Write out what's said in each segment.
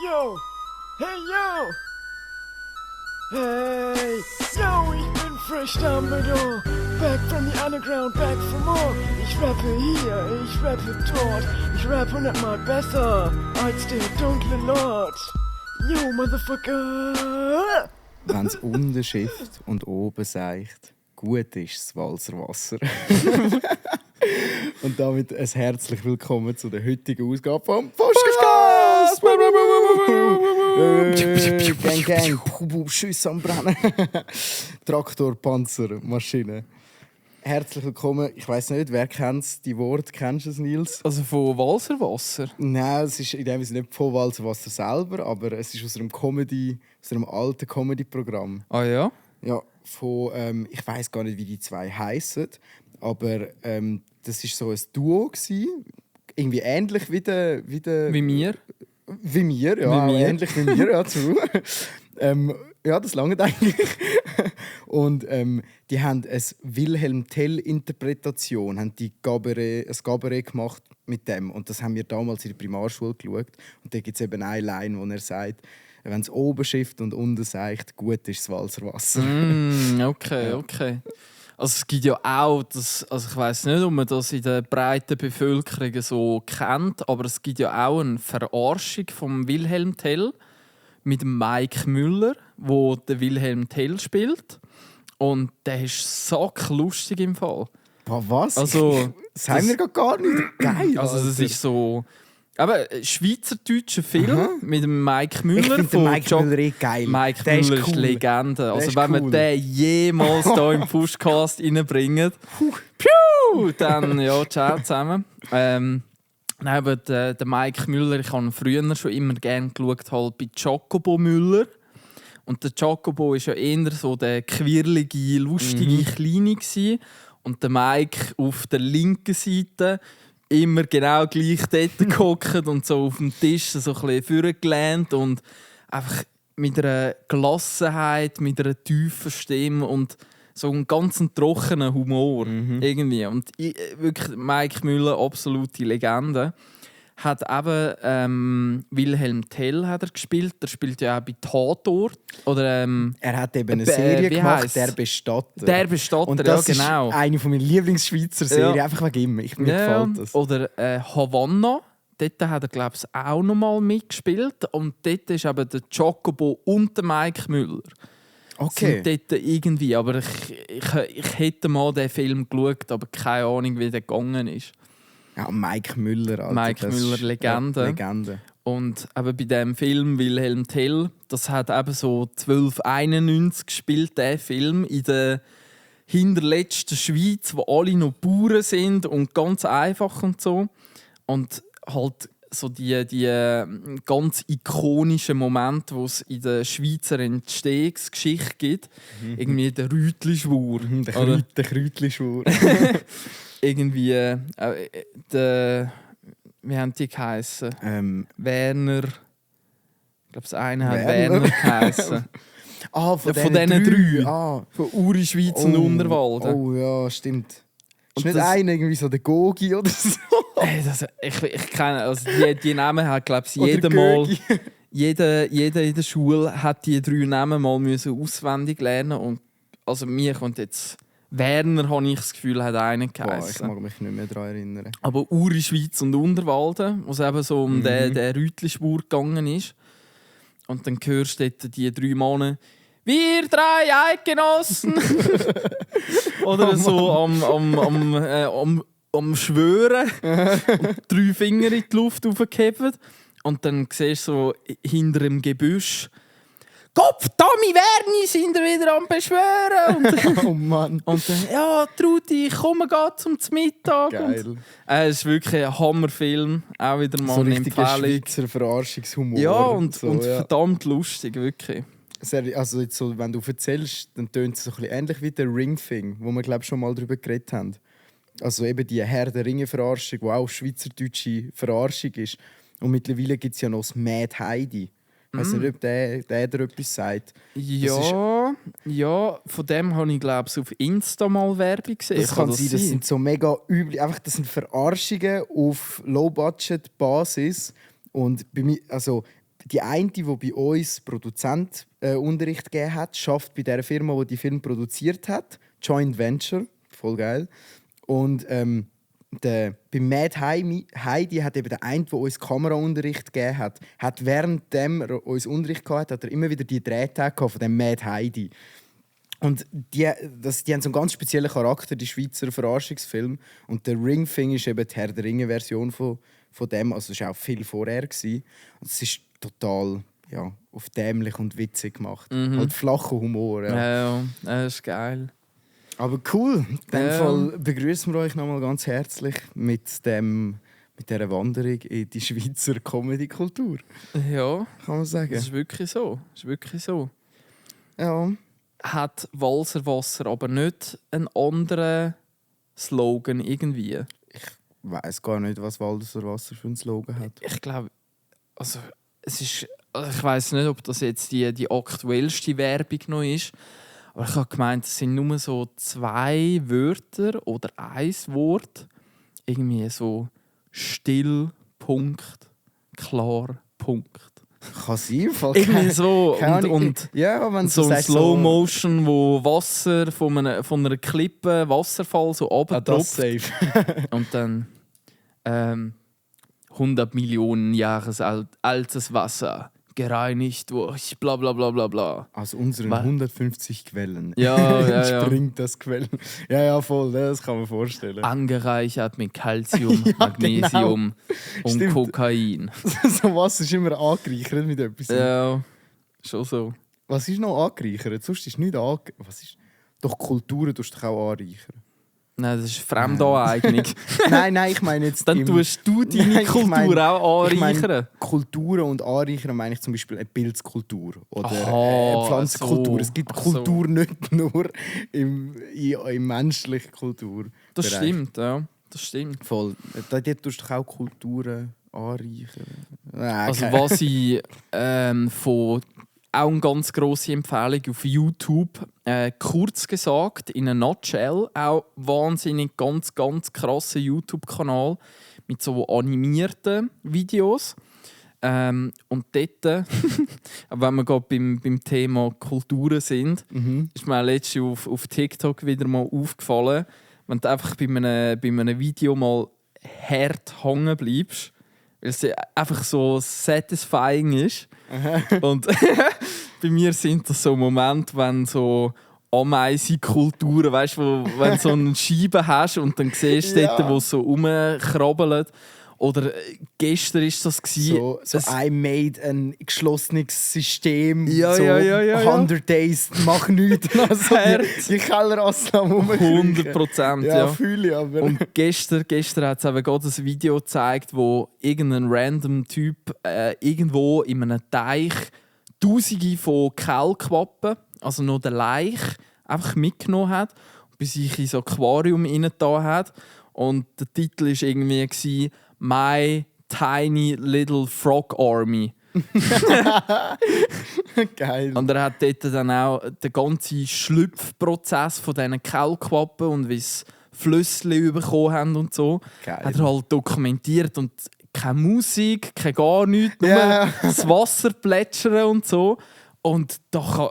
Yo! Hey, yo! Hey! Yo, ich bin Fresh Dumbledore! Back from the underground, back for more! Ich rappe hier, ich rappe dort! Ich rappe 100-mal besser als der dunkle Lord! Yo, Motherfucker! Wenn's unten schifft und oben seicht, gut ist das Walserwasser. Und damit ein herzlich willkommen zu der heutigen Ausgabe vom Podcast! Gang, gang, Schüsse am Brennen. Traktor, Panzer, Maschine. Herzlich willkommen. Ich weiss nicht, wer kennt die Worte? Kennst du es, Nils? Also von Walserwasser? Nein, es ist in dem Sinne nicht von Walserwasser selber, aber es ist aus einem alten Comedy-Programm. Ah ja? Ja, von, ich weiss gar nicht, wie die zwei heissen, aber das war so ein Duo gewesen. Irgendwie ähnlich wie Wie wir? Wie wir, ja. Wie wir. Ähnlich wie wir, ja, true. Ja, das lange eigentlich. Und die haben eine Wilhelm Tell-Interpretation, haben die ein Gabarett gemacht mit dem. Und das haben wir damals in der Primarschule geschaut. Und da gibt es eben eine Line, wo er sagt, wenn es oben schifft und unten seicht, gut ist das Walserwasser. Okay. Also es gibt ja auch, also ich weiss nicht, ob man das in der breiten Bevölkerung so kennt, aber es gibt ja auch eine Verarschung von Wilhelm Tell mit dem Mike Müller, wo der Wilhelm Tell spielt. Und der ist sacklustig im Fall. Boah, was? Also, das haben wir gar nicht. Geil. Also es ist so... Aber ein schweizerdeutscher Film mit dem Mike Müller. Ich finde den Mike Müller eh geil. Mike der Müller ist ist cool. Legende. Also ist wenn wir cool. den jemals hier im Pushcast reinbringen, piu, dann ja, ciao zusammen. Nein, aber der Mike Müller, ich habe früher schon immer gerne geschaut, halt bei Jacobo Müller. Und der Jacobo war ja eher so der quirlige, lustige Kleine gewesen. Und der Mike auf der linken Seite immer genau gleich dort gehockt und so auf dem Tisch so ein bisschen vorgelehnt und einfach mit einer Gelassenheit, mit einer tiefen Stimme und so einem ganz trockenen Humor irgendwie. Und wirklich Mike Müller, absolute Legende. Hat eben Wilhelm Tell hat er gespielt. Der spielt ja auch bei Tatort. Oder, er hat eben eine Serie wie gemacht, heisst's? «Der Bestatter». Der Bestatter, und das ja genau. ist eine meiner Lieblingsschweizer Serien, Ja. einfach wegen ihm. Mir Ja, gefällt das. oder Havanna. Dort hat er, glaube ich, auch noch mal mitgespielt. Und dort ist eben der Jacobo und der Mike Müller. Okay. Sind dort irgendwie. Aber ich hätte mal den Film geschaut, aber keine Ahnung, wie der gegangen ist. Ja, Mike Müller, Alter. Mike das Müller, ist- Legende. Ja, Legende. Und eben bei diesem Film Wilhelm Tell, das hat eben so 1291 gespielt, der Film in der hinterletzten Schweiz, wo alle noch Bauern sind und ganz einfach und so. Und halt so die ganz ikonischen Momente, die es in der Schweizer Entstehungsgeschichte gibt. Irgendwie der Rütli-Schwur. oder? Der Kräutli-Schwur. Irgendwie wie haben die geheissen? Werner. Ich glaube, das eine hat Werner. Werner geheissen. Von Von diesen diesen drei. Ah. Von Uri, Schweiz und Unterwalden. Oh ja, stimmt. Ist Und nicht das- einer irgendwie so der Gogi oder so? Ey, ich kenne, also die Namen hat, glaube ich, Oder jeder mal. Gögi. Jeder in der Schule hat die 3 Namen mal müssen auswendig lernen. Und also mir kommt jetzt Werner, habe ich das Gefühl, hat einen Boah, ich geheissen. mag mich nicht mehr daran erinnern. Aber Uri, Schweiz und Unterwalden, wo es eben so um den Rütli-Schwur gegangen ist. Und dann hörst du dort die 3 Männer «Wir 3 Eidgenossen!» Oder so am Schwören und 3 Finger in die Luft aufgehebt. Und dann siehst du so hinter dem Gebüsch «Kopf, Tommy Werni sind wir wieder am Beschwören!» Oh Mann. Und dann «Ja, Trudi, ich komme gerade zum Mittag!» Geil. Es ist wirklich ein Hammerfilm. Auch wieder mal So eine richtiger Empfehlung. Schweizer Verarschungshumor. Ja, und so, ja. verdammt lustig, wirklich. Also jetzt so, wenn du erzählst, dann tönt es so ein bisschen ähnlich wie der Ring-Thing, wo wir glaube schon mal darüber geredet haben. Also eben die Herr der Ringe-Verarschung, die auch schweizerdeutsche Verarschung ist. Und mittlerweile gibt es ja noch das Mad Heidi. Ich weiß nicht, ob der dir etwas sagt. Ja, von dem habe ich glaube ich auf Insta mal Werbung gesehen. Das kann sein, das sind so mega übel. Einfach, das sind Verarschungen auf Low-Budget-Basis. Und bei mir, also die eine, die bei uns Produzent Unterricht gegeben hat, schafft bei der Firma, die Film produziert hat. Joint Venture, voll geil. Und bei Mad Heidi hat eben der eine, der uns Kameraunterricht gegeben hat, währenddem er uns Unterricht hatte, hat er immer wieder die Drehtage von dem Mad Heidi. Und die haben so einen ganz speziellen Charakter, die Schweizer Verarschungsfilme. Und der Ringfing ist eben die Herr der Ringe-Version von dem. Also es war auch viel vorher. Und es ist total auf dämlich und witzig gemacht. Halt flacher Humor. Ja, das ist geil. Aber cool. In dem Fall begrüßen wir euch nochmal ganz herzlich mit dieser Wanderung in die Schweizer Comedy-Kultur. Ja, kann man sagen. Das ist wirklich so. Ja. Hat Walserwasser aber nicht einen anderen Slogan irgendwie? Ich weiss gar nicht, was Walserwasser für einen Slogan hat. Ich glaube, also es ist, ich weiss nicht, ob das jetzt die aktuellste Werbung noch ist. Aber ich habe gemeint, es sind nur so 2 Wörter oder ein Wort. Irgendwie so still, Punkt, klar, Punkt. Kann sein. Irgendwie so. Und ja, wenn so ein Slow Motion, wo Wasser von einer Klippe, Wasserfall so das runtertropft. safe. Und dann 100 Millionen Jahre altes Wasser. Gereinigt durch bla bla bla bla bla. Aus unseren 150 Quellen ja. springt das Quellen. Ja, voll, das kann man vorstellen. Angereichert mit Calcium, Magnesium und Stimmt. Kokain. So was ist immer angereichert mit etwas. Ja, schon so. Was ist noch angereichert? Sonst ist nichts angereichert. Doch Kulturen tust du auch anreichern. Nein, das ist Fremdaneignung. Nein, ich meine jetzt... Dann tust du deine Kultur auch anreichern. Ich meine, Kulturen und anreichern meine ich zum Beispiel eine Pilzkultur oder Aha, Pflanzenkultur. so. Es gibt Kultur nicht nur in menschlicher Kultur. Das stimmt, ja. Das stimmt. Voll. Dort tust du auch Kulturen anreichern. Also was ich von... Auch eine ganz grosse Empfehlung auf YouTube. Kurz gesagt, in a nutshell, auch wahnsinnig ganz krasser YouTube-Kanal mit so animierten Videos. Und dort, wenn wir gerade beim Thema Kulturen sind, ist mir letztens auf TikTok wieder mal aufgefallen, wenn du einfach bei einem Video mal hart hängen bleibst, weil es einfach so satisfying ist. Und bei mir sind das so Momente, wenn so Ameisenkulturen, weißt du, wenn du so eine Scheibe hast und dann siehst du dort, wo es so rumkrabbelt. Oder gestern war das. So I made ein geschlossenes System. Ja. 100 Days, mach nichts. Also die Kellerassnahmen rumkriegen. 100%, ja. Fühle ich aber. Und gestern hat es eben gerade ein Video gezeigt, wo irgendein random Typ irgendwo in einem Teich Tausende von Kaulquappen, also noch den Laich, einfach mitgenommen hat und bei sich in so ein Aquarium reingetan hat. Und der Titel war irgendwie «My Tiny Little Frog Army». Geil. Und er hat dort dann auch den ganzen Schlüpfprozess von diesen Kaulquappen und wie sie Flüssli bekommen haben und so, Geil. hat er halt dokumentiert. Und keine Musik, kein gar nichts, nur das Wasser plätschern und so. Und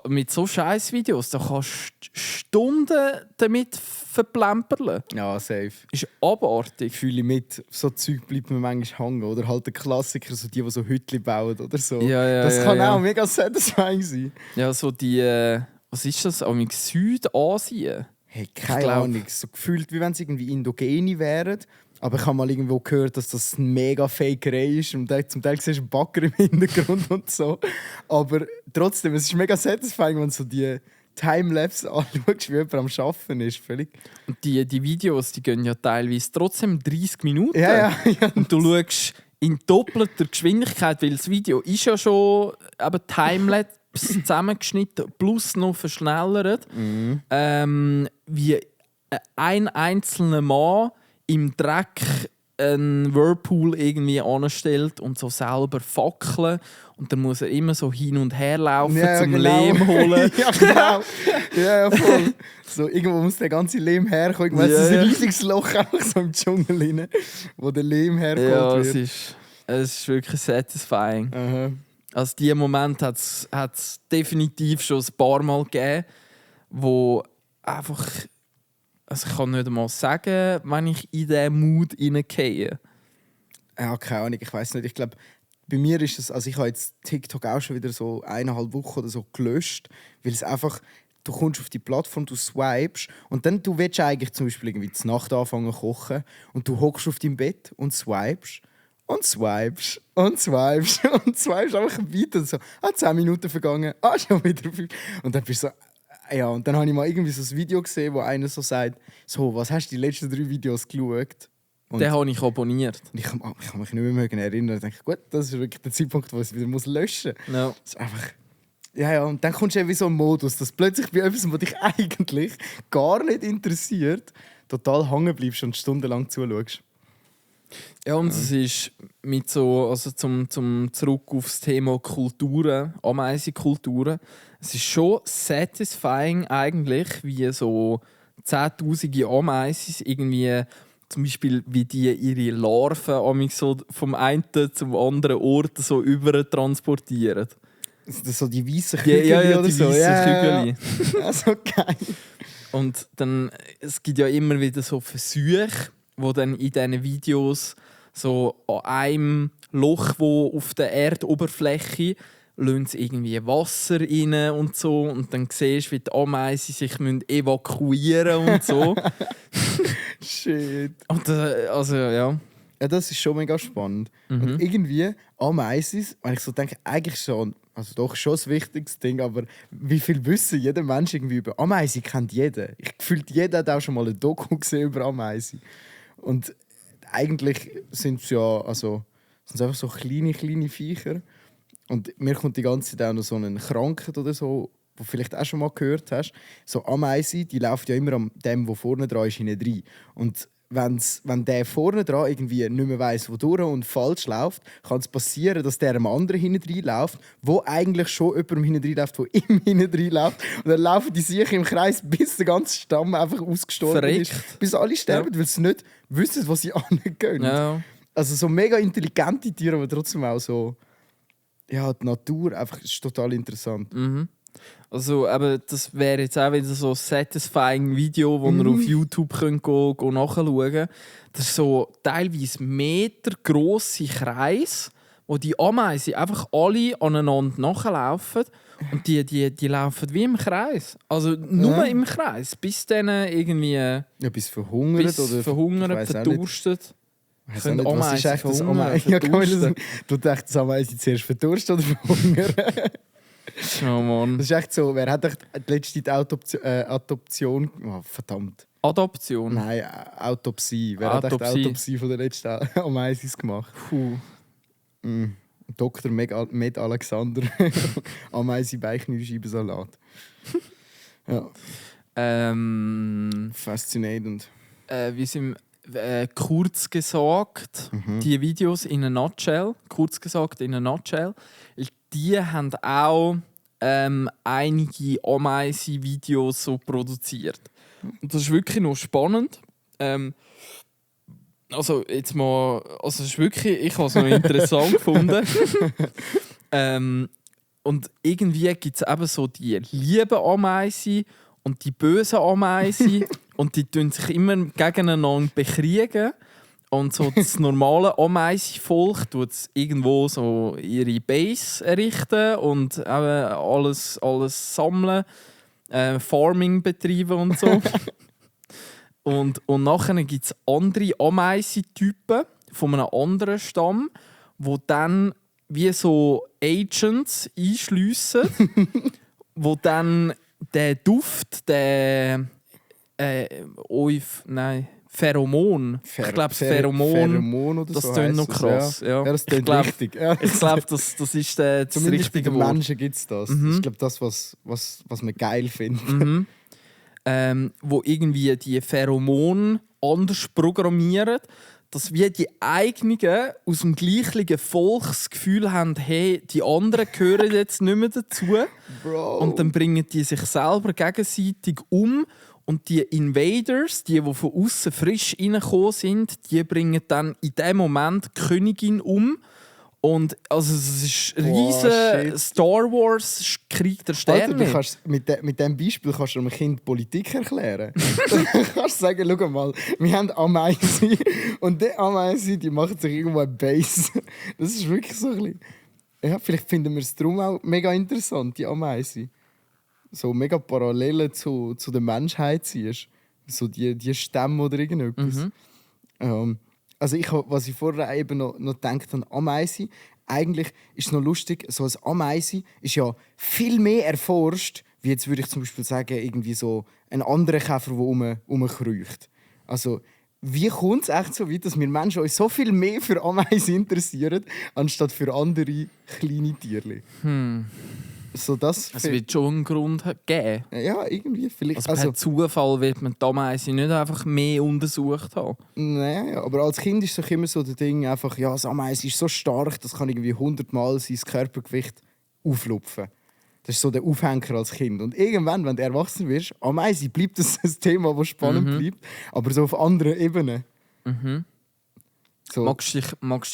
mit so scheiß Videos, da kannst du Stunden damit verplemperlen. Ja, safe. Ist abartig. Fühle ich mit. So Zeug bleibt mir manchmal hängen. Oder halt der Klassiker, so die so Hütchen bauen oder so. Das kann auch mega satisfying sein. Ja, so die... was ist das? Südasien? Hey, keine Ahnung. So gefühlt, wie wenn es irgendwie Indogene wären. Aber ich habe mal irgendwo gehört, dass das eine mega Fakerei ist. Und zum Teil siehst du einen Bagger im Hintergrund und so. Aber trotzdem, es ist mega satisfying, wenn du so die Timelapse anschaust, wie jemand am Arbeiten ist. Völlig. Und die Videos, die gehen ja teilweise trotzdem 30 Minuten. Ja. Und du schaust in doppelter Geschwindigkeit, weil das Video ist ja schon eben Timelapse zusammengeschnitten, plus noch verschnellert. Wie ein einzelner Mann im Dreck einen Whirlpool irgendwie anstellt und so selber fackeln. Und dann muss er immer so hin und her laufen, zum Lehm holen. Ja, genau. Ja, voll. So, irgendwo muss der ganze Lehm herkommen. Es ist ein riesiges Loch einfach so im Dschungel rein, wo der Lehm herkommt. Ja, es ist wirklich satisfying. Aha. Also diesen Moment hat es definitiv schon ein paar Mal gegeben, wo einfach... Also ich kann nicht einmal sagen, wenn ich in diesen Mood hineingehe. Ja, keine Ahnung, ich weiß nicht. Ich glaube, bei mir ist es, also ich habe jetzt TikTok auch schon wieder so 1,5 Wochen oder so gelöscht, weil es einfach, du kommst auf die Plattform, du swipest und dann du willst eigentlich zum Beispiel irgendwie zur Nacht anfangen zu kochen und du hockst auf deinem Bett und swipest und swipest und swipest und swipest einfach weiter. So, 10 Minuten vergangen, schon wieder 5. Und dann bist du so, ja, und dann habe ich mal irgendwie so ein Video gesehen, wo einer so sagt, so, was hast du die letzten 3 Videos geschaut? Und Den habe ich abonniert. ich kann mich nicht mehr erinnern. Ich denke, gut, das ist wirklich der Zeitpunkt, wo ich es wieder löschen muss. No. Das ist einfach... Ja, und dann kommst du in so einen Modus, dass plötzlich bei etwas, was dich eigentlich gar nicht interessiert, total hängen bleibst und stundenlang zuschaust. Ja, und es ist mit so, also zum zurück aufs Thema Kulturen, Ameisenkulturen, es ist schon satisfying eigentlich, wie so 10'000 Ameisen irgendwie, zum Beispiel wie die ihre Larven so vom einen zum anderen Ort so über transportieren. So die weißen Ja, Kügel ja, oder die so. weißen Kügel. Ja, so geil. Und dann, es gibt ja immer wieder so Versuche, wo dann in diesen Videos so an einem Loch, wo auf der Erdoberfläche lassen sie irgendwie Wasser rein und so. Und dann siehst du, wie die Ameisen sich evakuieren und so. Shit. Und, also, ja. Ja, das ist schon mega spannend. Und irgendwie Ameisen, wenn ich so denke, eigentlich schon, also doch schon ein wichtiges Ding, aber wie viel Wissen jeder Mensch irgendwie über Ameisen kennt jeder. Ich gefühlt jeder hat auch schon mal ein Doku gesehen über Ameisen. Und eigentlich sind es ja, also sind einfach so kleine Viecher. Und mir kommt die ganze Zeit auch noch so eine Krankheit oder so, wo du vielleicht auch schon mal gehört hast. So Ameisen, die laufen ja immer an dem, der vorne dran ist, hinein rein. Und wenn der vorne dran irgendwie nicht mehr weiss, wo durch und falsch läuft, kann es passieren, dass der einem anderen hinten reinläuft, wo eigentlich schon jemandem hinten reinläuft, der ihm hinten reinläuft. Und dann laufen die sich im Kreis, bis der ganze Stamm einfach ausgestorben Verreckt. ist. Bis alle sterben, weil sie nicht wissen, wo sie angehen. Ja. Also so mega intelligente Tiere, aber trotzdem auch so... Ja, die Natur einfach ist total interessant. Also, eben, das wäre jetzt auch wieder so ein satisfying Video, das ihr auf YouTube könnt go nachschauen könnt. Das ist so teilweise metergrosse Kreise, wo die Ameisen einfach alle aneinander nachlaufen. Und die laufen wie im Kreis. Also nur im Kreis, bis dann irgendwie... Ja, bis verhungert bis oder... verhungert, ich weiss auch nicht. verdurstet. Ich weiss auch nicht, was ist echt das Ameisen? Ja, du dachtest, das Ameisen zuerst verdurstet oder verhungern? Oh Mann. Das ist echt so, wer hat echt letzte die Adoption... Oh, verdammt. Adoption? Nein, Autopsie. Wer hat echt die Autopsie von der letzten Ameisen gemacht? Puh. Dr. Med Alexander. Ameisen-Beinknüllscheibensalat. Ja. Faszinierend. Wie sind kurz gesagt, die Videos in a nutshell, kurz gesagt in a nutshell, die haben auch einige Ameisen-Videos so produziert. Und das ist wirklich noch spannend. Also jetzt mal, also es ist wirklich, ich habe es noch interessant gefunden. Und irgendwie gibt es eben so die lieben Ameisen und die bösen Ameisen und die tun sich immer gegeneinander bekriegen. Und so das normale Ameisenvolk tut irgendwo so ihre Base errichten und eben alles sammeln, Farming betreiben und so. und nachher gibt es andere Ameisentypen von einem anderen Stamm, die dann wie so Agents einschliessen, wo dann der Duft, Pheromon. Ich glaube, Pheromon oder das so klingt noch heisst es, krass. Ja. Ja, das klingt richtig. Ja. Ich glaube, das ist das Zumindest richtige bei den Wort. Menschen gibt es das. Das ist glaube das, was man geil findet. Wo irgendwie die Pheromone anders programmieren, dass wir die eigenen aus dem gleichen Volk das Gefühl haben, hey, die anderen gehören jetzt nicht mehr dazu. Bro. Und dann bringen die sich selber gegenseitig um. Und die Invaders, die von außen frisch reingekommen sind, die bringen dann in dem Moment die Königin um. Und also es ist Boah, riesen Star Wars Krieg der Sterne. Alter, du kannst, mit diesem Beispiel kannst du einem Kind Politik erklären. Du kannst sagen, schau mal, wir haben Ameisen und die Ameisen, die machen sich irgendwo eine Base. Das ist wirklich so ein bisschen... Ja, vielleicht finden wir es darum auch mega interessant, die Ameisen. So mega Parallelen zu der Menschheit siehst. So die Stämme oder irgendetwas. Also was ich vorher eben noch gedacht habe, Ameisen, eigentlich ist es noch lustig, so ein Ameisen ist ja viel mehr erforscht, wie jetzt würde ich zum Beispiel sagen, irgendwie so ein anderer Käfer, der rumkreucht. Also, wie kommt es echt so weit, dass wir Menschen uns so viel mehr für Ameisen interessieren, anstatt für andere kleine Tiere? So, Es wird schon einen Grund geben. Ja, irgendwie. Vielleicht. Also per Zufall wird man die Ameise nicht einfach mehr untersucht haben. Nein, aber als Kind ist es immer so das Ding, einfach, ja, das Ameise ist so stark, das kann irgendwie 100-mal sein Körpergewicht auflupfen. Das ist so der Aufhänger als Kind. Und irgendwann, wenn du erwachsen wirst, Ameise bleibt das ein Thema, das spannend bleibt, aber so auf anderen Ebenen. So. Magst du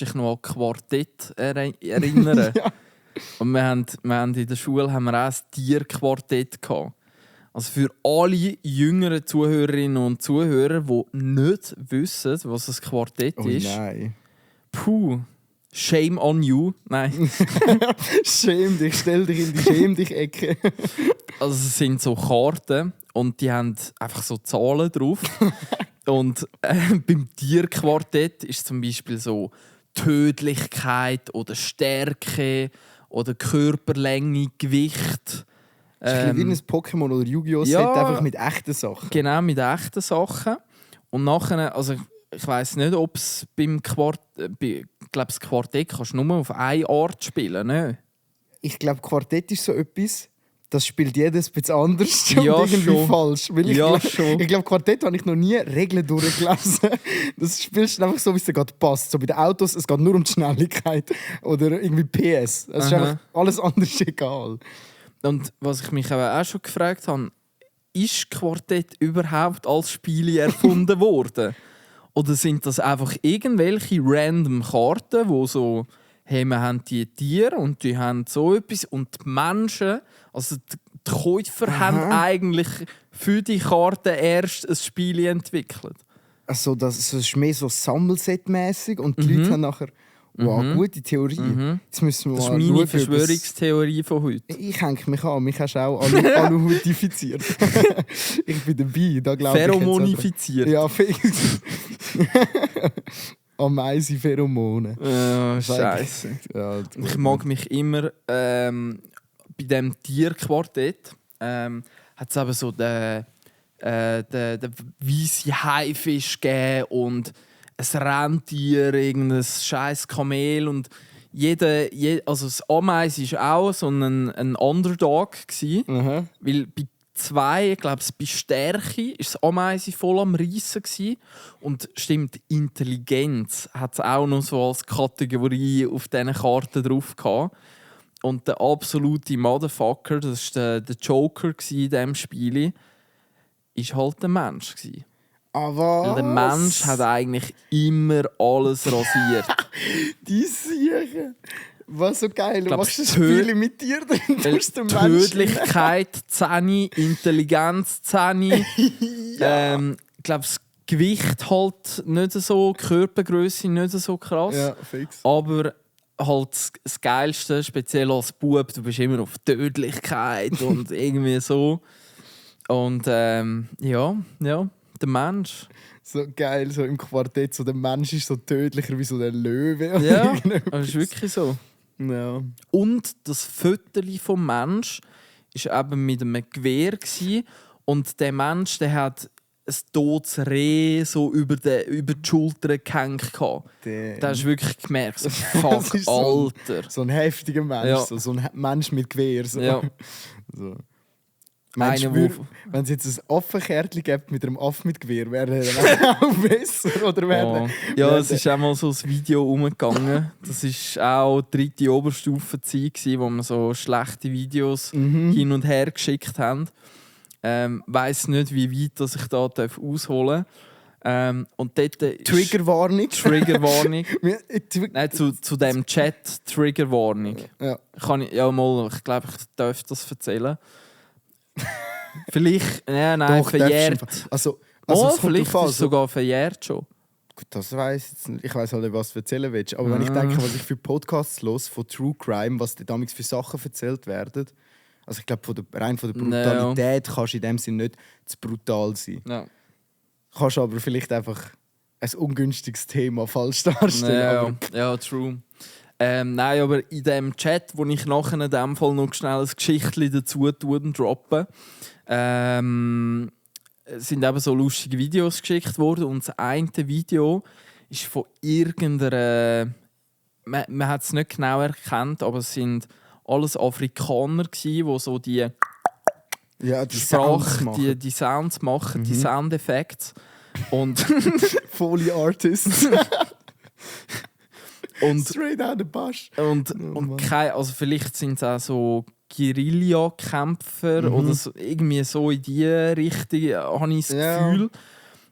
dich noch an Quartett erinnern? Ja. Und wir haben in der Schule haben wir auch ein Tierquartett gehabt. Also für alle jüngeren Zuhörerinnen und Zuhörer, die nicht wissen, was ein Quartett ist. Nein. Puh, shame on you. Nein. Schäm dich, stell dich in die Schäm dich Ecke. Also es sind so Karten und die haben einfach so Zahlen drauf. Und beim Tierquartett ist zum Beispiel so Tödlichkeit oder Stärke oder Körperlänge, Gewicht. Das ist wie ein Pokémon oder Yu-Gi-Oh! Ja, Set, einfach mit echten Sachen. Genau, mit echten Sachen. Und nachher, also ich weiss nicht, ob es beim ich glaube, das Quartett kannst du nur auf eine Art spielen, ne? Ich glaube, Quartett ist so etwas, das spielt jedes ein bisschen anders Ja, und irgendwie schon. falsch. Weil Ja, schon. Ich glaube, Quartett habe ich noch nie Regeln durchgelesen. Das spielst du einfach so, wie es dir gerade passt. So bei den Autos, es geht nur um die Schnelligkeit oder irgendwie PS. Es ist einfach, alles andere ist egal. Und was ich mich aber auch schon gefragt habe, ist Quartett überhaupt als Spiel erfunden worden? Oder sind das einfach irgendwelche random Karten, wo so, hey, wir haben die Tiere und die haben so etwas und die Menschen, also die Käufer haben eigentlich für die Karte erst ein Spiel entwickelt. Also das ist mehr so Sammelset-mäßig und die Leute haben nachher wow, gute Theorie. Jetzt müssen wir Das ist mal meine schauen, Verschwörungstheorie von heute. Ich hänge mich an, mich hast du auch aluhutifiziert. Ich bin dabei, da glaube ich. Pheromonifiziert. Ja, Ameisen-Pheromone. Scheiße. Ja, Ich mag mich immer bei diesem Tierquartett hat es eben so den weißen Haifisch gegeben und ein Rentier, irgendein scheiß Kamel und also das Ameise war auch so ein Underdog gewesen, weil bei zwei, ich glaube, bei Stärke war das Ameise voll am Reissen gewesen. Und stimmt, Intelligenz hat es auch noch so als Kategorie auf diesen Karten drauf gehabt. Und der absolute Motherfucker, das war der Joker in diesem Spiel, war halt der Mensch. Aber Weil der Mensch hat eigentlich immer alles rasiert. die Siechen. Was so geil, du glaub, machst ein Spiel mit dir, dann tust du den Menschen. Tödlichkeit 10, Intelligenz 10. Ich glaube, das Gewicht halt nicht so, Körpergröße nicht so krass. Ja, fix. Aber halt das Geilste, speziell als Bub, du bist immer auf Tödlichkeit und irgendwie so. Und ja, der Mensch. So geil, so im Quartett, so der Mensch ist so tödlicher wie so der Löwe. Ja, das ist wirklich so. Ja. Und das Fötterchen vom Mensch war eben mit einem Gewehr. Und der Mensch, der hat ein totes Reh so über die Schulter gehängt. Da hast du wirklich gemerkt, so, fuck, Das ist so Alter. So ein heftiger Mensch, Ja. so ein Mensch mit Gewehr. So. Ja. So. Meinst du, Einer, wenn es jetzt ein Affenkärtchen gibt mit einem Aff mit Gewehr, wäre er auch besser? Oder wäre Ja, es ist auch mal so ein Video umgegangen. Das war auch die 3. Oberstufenzeit, wo wir so schlechte Videos hin und her geschickt haben. Weiss nicht, wie weit das ich da ausholen Und dort Triggerwarnung. Triggerwarnung. Nein, zu dem Chat Triggerwarnung. Ja. Ich glaube, ich darf das erzählen. Vielleicht, nein, Doch, verjährt. Also Oh, es kommt vielleicht drauf an, ist es sogar verjährt schon. Gut, das weiss ich jetzt nicht. Ich weiss halt nicht, was du erzählen willst. Aber wenn ich denke, was ich für Podcasts los von True Crime, was da damals für Sachen erzählt werden, also ich glaube, rein von der Brutalität kannst du in dem Sinne nicht zu brutal sein. Ja. Kannst aber vielleicht einfach ein ungünstiges Thema falsch darstellen. Ja, true. Nein, aber in dem Chat, wo ich nachher in dem Fall noch schnell ein Geschichtchen dazu droppe, sind eben so lustige Videos geschickt worden. Und das eine Video ist von irgendeiner... Man hat es nicht genau erkannt, aber es sind alles Afrikaner gsi, die so die Sprache, die Sounds machen, die Soundeffekte. Und Foley Artists. und Straight out the bush. Und also vielleicht sind es auch so Guerilla-Kämpfer oder so, irgendwie so in die Richtung, habe ich das Gefühl.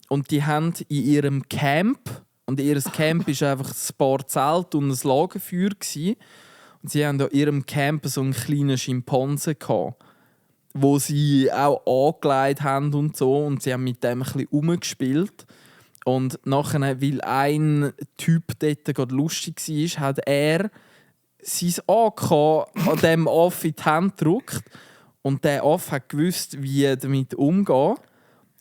Und die haben in ihrem Camp, und ihr Camp war einfach ein paar Zelte und ein Lagerfeuer gewesen. Und sie haben in ihrem Camp so einen kleinen Schimpansen gehabt, wo sie auch angelegt haben und so. Und sie haben mit dem ein bisschen rumgespielt. Und nachher, weil ein Typ dort gerade lustig war, hat er sein AK an diesem Affe in die Hand gedrückt. Und der Affe hat gewusst, wie er damit umgeht.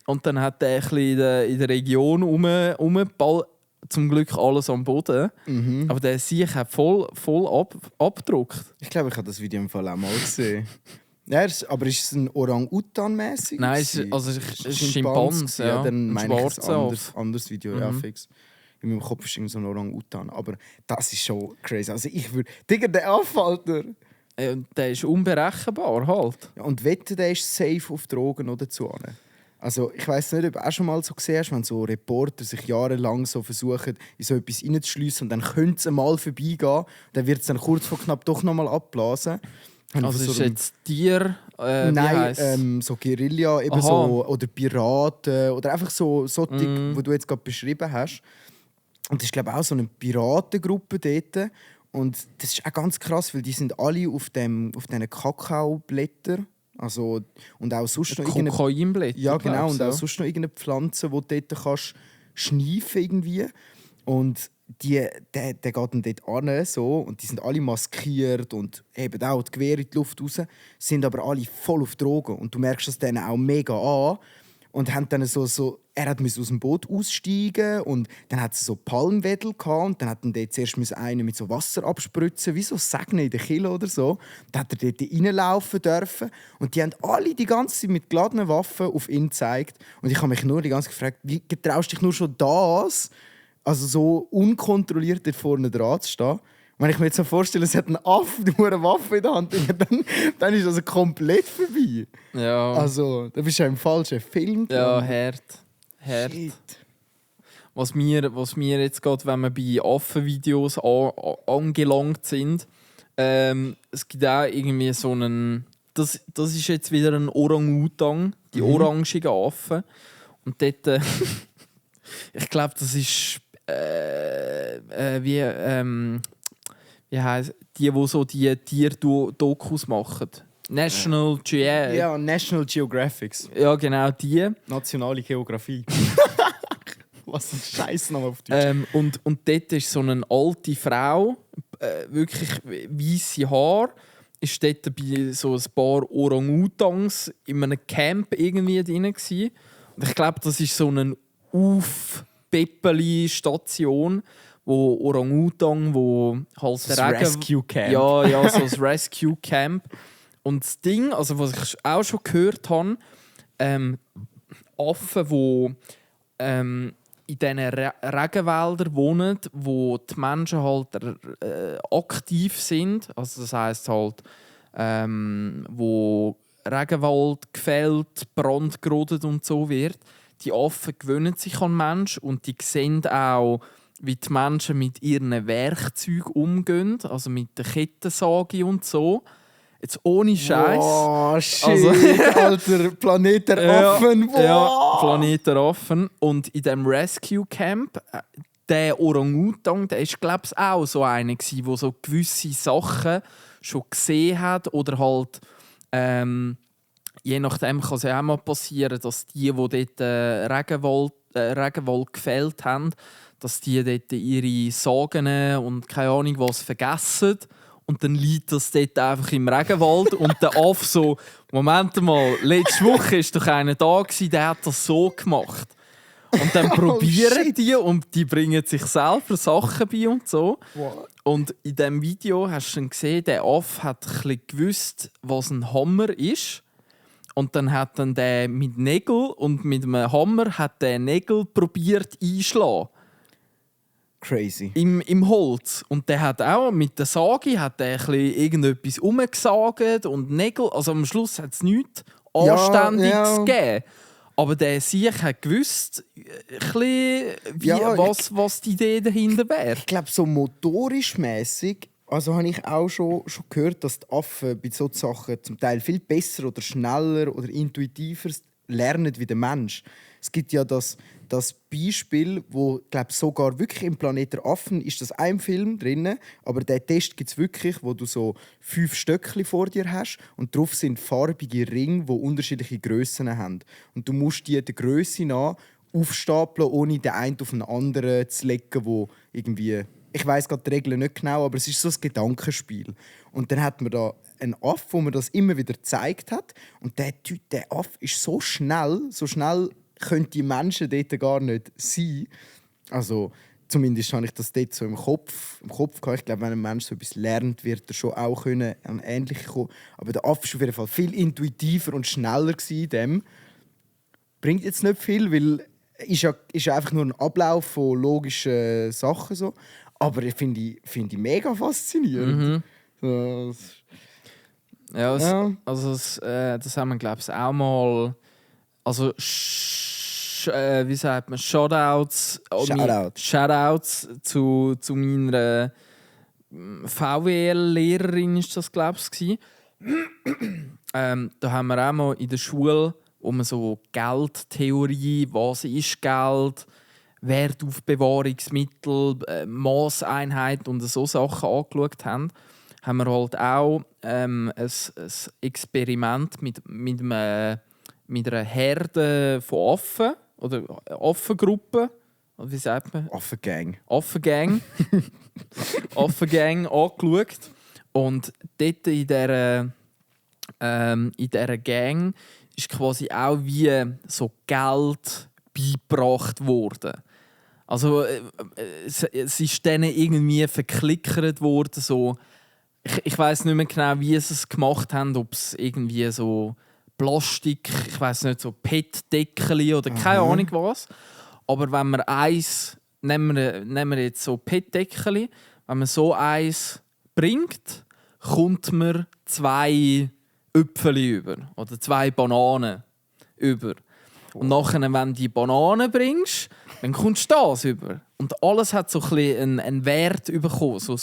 Und dann hat er ein bisschen in der Region rumgeballert. Zum Glück alles am Boden. Aber der Sieg hat voll abgedruckt. Ich glaube, ich habe das Video im Fall auch mal gesehen. Ja, aber ist es ein Orang-Utan-mäßig? Nein, es ist ein Schimpanse. Ja, dann meine ich ein anderes Video. Ja, fix. In meinem Kopf ist so ein Orang-Utan. Aber das ist schon crazy. Also ich würde... Digga, der Anfalter! Der ist unberechenbar halt. Ja, und wette, der ist safe auf Drogen oder zu. Also ich weiss nicht, ob du auch schon mal so gesehen hast, wenn so Reporter sich jahrelang so versuchen, in so etwas reinzuschliessen und dann könnte es mal vorbeigehen. Dann wird es dann kurz vor knapp doch noch mal abblasen. Also ist jetzt Tier? Nein, so Guerilla, eben so, oder Piraten oder einfach so Ding, wo du jetzt gerade beschrieben hast. Und das ist glaube ich auch so eine Piratengruppe dort. Und das ist auch ganz krass, weil die sind alle auf diesen Kakaoblättern. Also, und auch sonst noch Kokainblätter. Ja, genau. Und auch sonst noch irgendeine Pflanze, die du dort kannst schniefen irgendwie. Und der geht dann dort an, so, und die sind alle maskiert und heben auch die Gewehre in die Luft raus, sind aber alle voll auf Drogen. Und du merkst das denen auch mega an. Und haben dann er musste aus dem Boot aussteigen und dann hat es so Palmwedel gehabt und dann hat dann dort zuerst einen mit so Wasser abspritzen, wie so Segnen in der Kille oder so. Dann hat er dort reinlaufen dürfen und die haben alle die ganze Zeit mit geladenen Waffen auf ihn gezeigt. Und ich habe mich nur die ganze Zeit gefragt, wie getraust du dich nur schon das, also so unkontrolliert dort vorne dran zu stehen? Wenn ich mir jetzt so vorstelle, es hat einen Affe, der eine Waffe in der Hand, dann ist das komplett vorbei. Ja. Also, da bist du ja im falschen Film dran. Ja, hart. Shit. Was wir jetzt gerade, wenn wir bei Affenvideos angelangt sind, es gibt auch irgendwie so einen... Das ist jetzt wieder ein Orang-Utan, die orangigen Affen. Und dort... ich glaube, das ist... wie heisst die so die Tier-Dokus machen. National Geographic. Ja, National Geographic. Ja, genau, die. Nationale Geografie. Was ein Scheissname auf Deutsch. Und dort ist so eine alte Frau, wirklich weisse Haar, ist dort bei so ein paar Orang-Utans in einem Camp irgendwie drin gewesen. Und ich glaube, das ist so eine Aufpeppeli-Station, wo Orang-Utan, wo halt das Rescue Camp. Ja, so das Rescue Camp. Und das Ding, also was ich auch schon gehört habe, Affen, die in diesen Regenwäldern wohnen, wo die Menschen halt aktiv sind, also das heisst halt, wo Regenwald gefällt, Brand gerodet und so wird, die Affen gewöhnen sich an Menschen und die sehen auch, wie die Menschen mit ihren Werkzeugen umgehen, also mit der Kettensäge und so. Jetzt ohne Scheiß. Oh, shit, Also- Alter, Planet der Affen. Wow. Ja, Planet der Affen. Und in diesem Rescue Camp, der Orang-Utang, der war, glaube ich, auch so einer, der so gewisse Sachen schon gesehen hat. Oder halt, je nachdem kann es ja auch mal passieren, dass die dort Regenwald gefällt haben, dass die dort ihre Sagen und keine Ahnung was vergessen. Und dann liegt das dort einfach im Regenwald. Und der Affe so, Moment mal, letzte Woche war doch einer da, der hat das so gemacht. Und dann probieren shit. die und die bringen sich selber Sachen bei und so. Wow. Und in diesem Video hast du dann gesehen, der Affe hat ein bisschen gewusst, was ein Hammer ist. Und dann hat dann der mit Nägel und mit einem Hammer hat der Nägel probiert einschlagen. Crazy. Im Holz. Und der hat auch mit der Sage hat der ein bisschen irgendetwas umgesagt und Nägel. Also am Schluss hat es nichts Anständiges gegeben. Aber der Sieg hat gewusst, ein bisschen, was die Idee dahinter wäre. Ich glaube, so motorisch mäßig, also habe ich auch schon gehört, dass die Affen bei solchen Sachen zum Teil viel besser oder schneller oder intuitiver lernen wie der Mensch. Es gibt ja das Beispiel, wo glaube sogar wirklich im Planet der Affen ist das ein Film drin, aber der Test gibt es wirklich, wo du so 5 Stöckchen vor dir hast und drauf sind farbige Ringe, die unterschiedliche Grössen haben. Und du musst die der Grösse nach aufstapeln, ohne den einen auf den anderen zu legen, wo irgendwie, ich weiss gerade die Regeln nicht genau, aber es ist so ein Gedankenspiel. Und dann hat man da einen Affe, wo man das immer wieder gezeigt hat. Und der Affe ist so schnell können die Menschen dort gar nicht sein. Also zumindest habe ich das dort so im Kopf gehabt. Ich glaube, wenn ein Mensch so etwas lernt, wird er schon auch können an ähnliche kommen. Aber der Affe war auf jeden Fall viel intuitiver und schneller in dem. Bringt jetzt nicht viel, weil ist ja einfach nur ein Ablauf von logischen Sachen so. Aber ich finde ich mega faszinierend. So, Ja, Ja. Also das haben wir, glaube ich, auch mal. Also, wie sagt man? Shoutouts zu meiner VWL-Lehrerin, ist das, glaube ich. Da haben wir auch mal in der Schule so Geldtheorie, was ist Geld, Wertaufbewahrungsmittel, Maßeinheit und so Sachen angeschaut haben wir halt auch ein Experiment mit einer Herde von Affen oder Affengruppe. Wie sagt man? Affengang. Affengang. Affengang angeschaut. Und dort in dieser Gang ist quasi auch wie so Geld beigebracht worden. Also es ist denen irgendwie verklickert worden, so. Ich weiss nicht mehr genau, wie sie es gemacht haben, ob es irgendwie so Plastik, ich weiss nicht, so PET-Deckchen oder keine Ahnung was. Aber wenn man nehmen wir jetzt so PET-Deckchen, wenn man so eins bringt, kommt man 2 Äpfel über oder 2 Bananen über. Und nachher, wenn du die Bananen bringst, dann kommst du das über. Und alles hat so ein bisschen einen Wert bekommen, so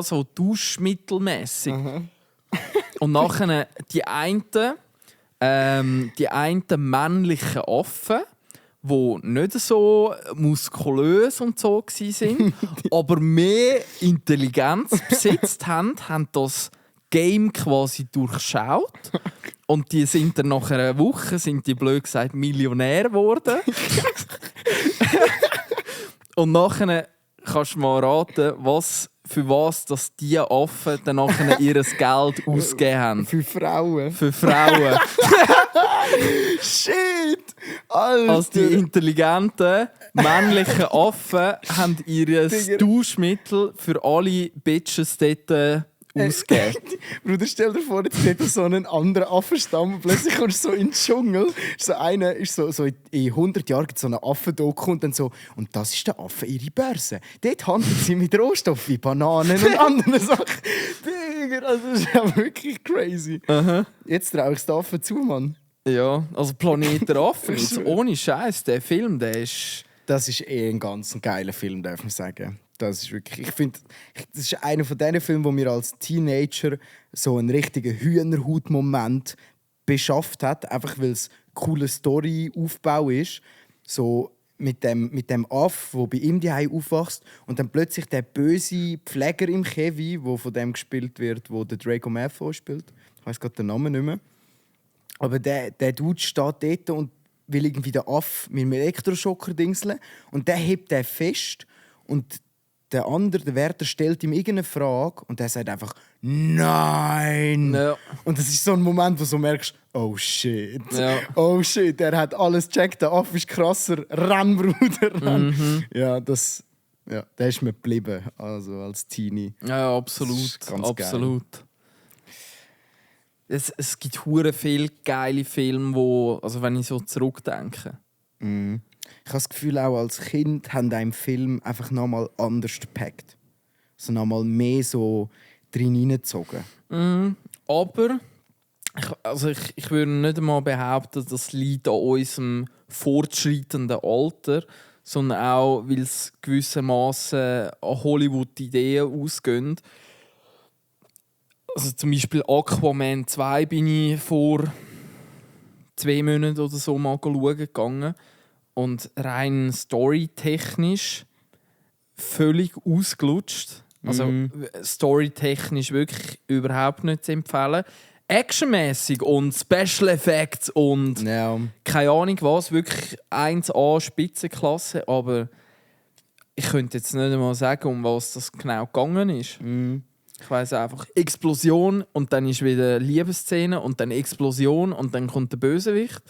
so Duschmittelmässig. Und nachher die einen männlichen Affen, die nicht so muskulös und so waren, aber mehr Intelligenz besitzt haben das Game quasi durchschaut. Und die sind dann nach einer Woche, blöd gesagt, Millionär geworden. Und nachher kannst du mal raten, für was dass die Affen dann nachher ihr Geld ausgegeben haben. Für Frauen. Für Frauen. Shit! Alter! Also die intelligenten männlichen Affen haben ihr Digga. Duschmittel für alle Bitches dort ausgegeben. Bruder, stell dir vor, jetzt geht so einen anderen Affenstamm und plötzlich kommst du so in den Dschungel. So einer ist so in 100 Jahren gibt es so einen Affendoku und dann so, und das ist der Affe ihre Börse. Dort handelt sie mit Rohstoffen wie Bananen und anderen Sachen. Digga, also das ist ja wirklich crazy. Jetzt traue ich den Affen zu, Mann. Ja, also Planet der Affen, jetzt ohne Scheiß, der Film, der ist... Das ist ein ganz geiler Film, darf man sagen. Das ist wirklich, ich finde, das ist einer von diesen Filmen, wo mir als Teenager so einen richtigen Hühnerhaut-Moment beschafft hat, einfach weil es cooler Storyaufbau ist. So mit dem Aff, der bei ihm daheim aufwächst und dann plötzlich der böse Pfleger im Kevin, der von dem gespielt wird, wo der Draco Malfoy spielt. Ich weiß gerade den Namen nicht mehr. Aber der Dude steht dort und will irgendwie den Aff mit einem Elektroschocker dingseln. Und der hebt den fest. Und der andere, der Wärter, stellt ihm irgendeine Frage. Und der sagt einfach «Nein!» Ja. Und das ist so ein Moment, wo du so merkst «Oh shit! Ja. Oh shit, der hat alles gecheckt. Der Aff ist krasser. Renn, Bruder, renn!» Ja, der ist mir geblieben, also als Teenie. Ja, absolut. Ganz Absolut. Es gibt hure viele geile Filme, wo, also wenn ich so zurückdenke. Ich habe das Gefühl, auch als Kind haben einem Film einfach nochmal anders gepackt. Also nochmal mehr so drin hineingezogen. Aber ich würde nicht einmal behaupten, das liegt an unserem fortschreitenden Alter, sondern auch, weil es gewissermaßen an Hollywood-Ideen ausgeht. Also zum Beispiel Aquaman 2 bin ich vor 2 Monaten oder so mal schauen gegangen. Und rein storytechnisch völlig ausgelutscht. Also storytechnisch wirklich überhaupt nicht zu empfehlen. Actionmäßig und Special Effects und Ja. keine Ahnung was, wirklich 1A Spitzenklasse, aber ich könnte jetzt nicht einmal sagen, um was das genau gegangen ist. Ich weiss einfach, Explosion und dann ist wieder Liebesszene und dann Explosion und dann kommt der Bösewicht.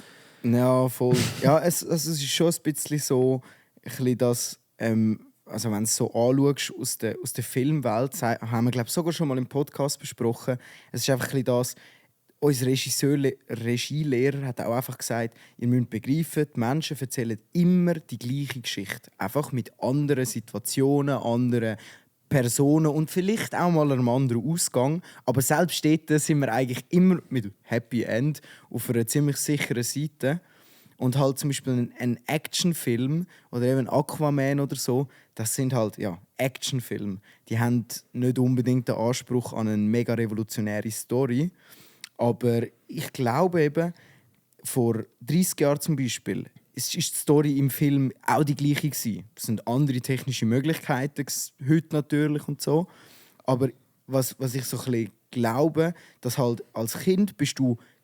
Ja, voll. Ja, es ist schon ein bisschen so, ein bisschen das, also wenn du es so anschaust aus der Filmwelt, haben wir glaube ich sogar schon mal im Podcast besprochen, es ist einfach ein bisschen das, unser Regielehrer hat auch einfach gesagt, ihr müsst begreifen, die Menschen erzählen immer die gleiche Geschichte. Einfach mit anderen Situationen, anderen Personen und vielleicht auch mal einem anderen Ausgang. Aber selbst dort sind wir eigentlich immer mit Happy End auf einer ziemlich sicheren Seite. Und halt zum Beispiel ein Actionfilm oder eben Aquaman oder so, das sind halt Actionfilme. Die haben nicht unbedingt den Anspruch an eine mega revolutionäre Story. Aber ich glaube eben, vor 30 Jahren zum Beispiel, ist die Story im Film auch die gleiche gewesen. Es sind andere technische Möglichkeiten heute natürlich und so. Aber was ich so ein bisschen glaube, dass halt als Kind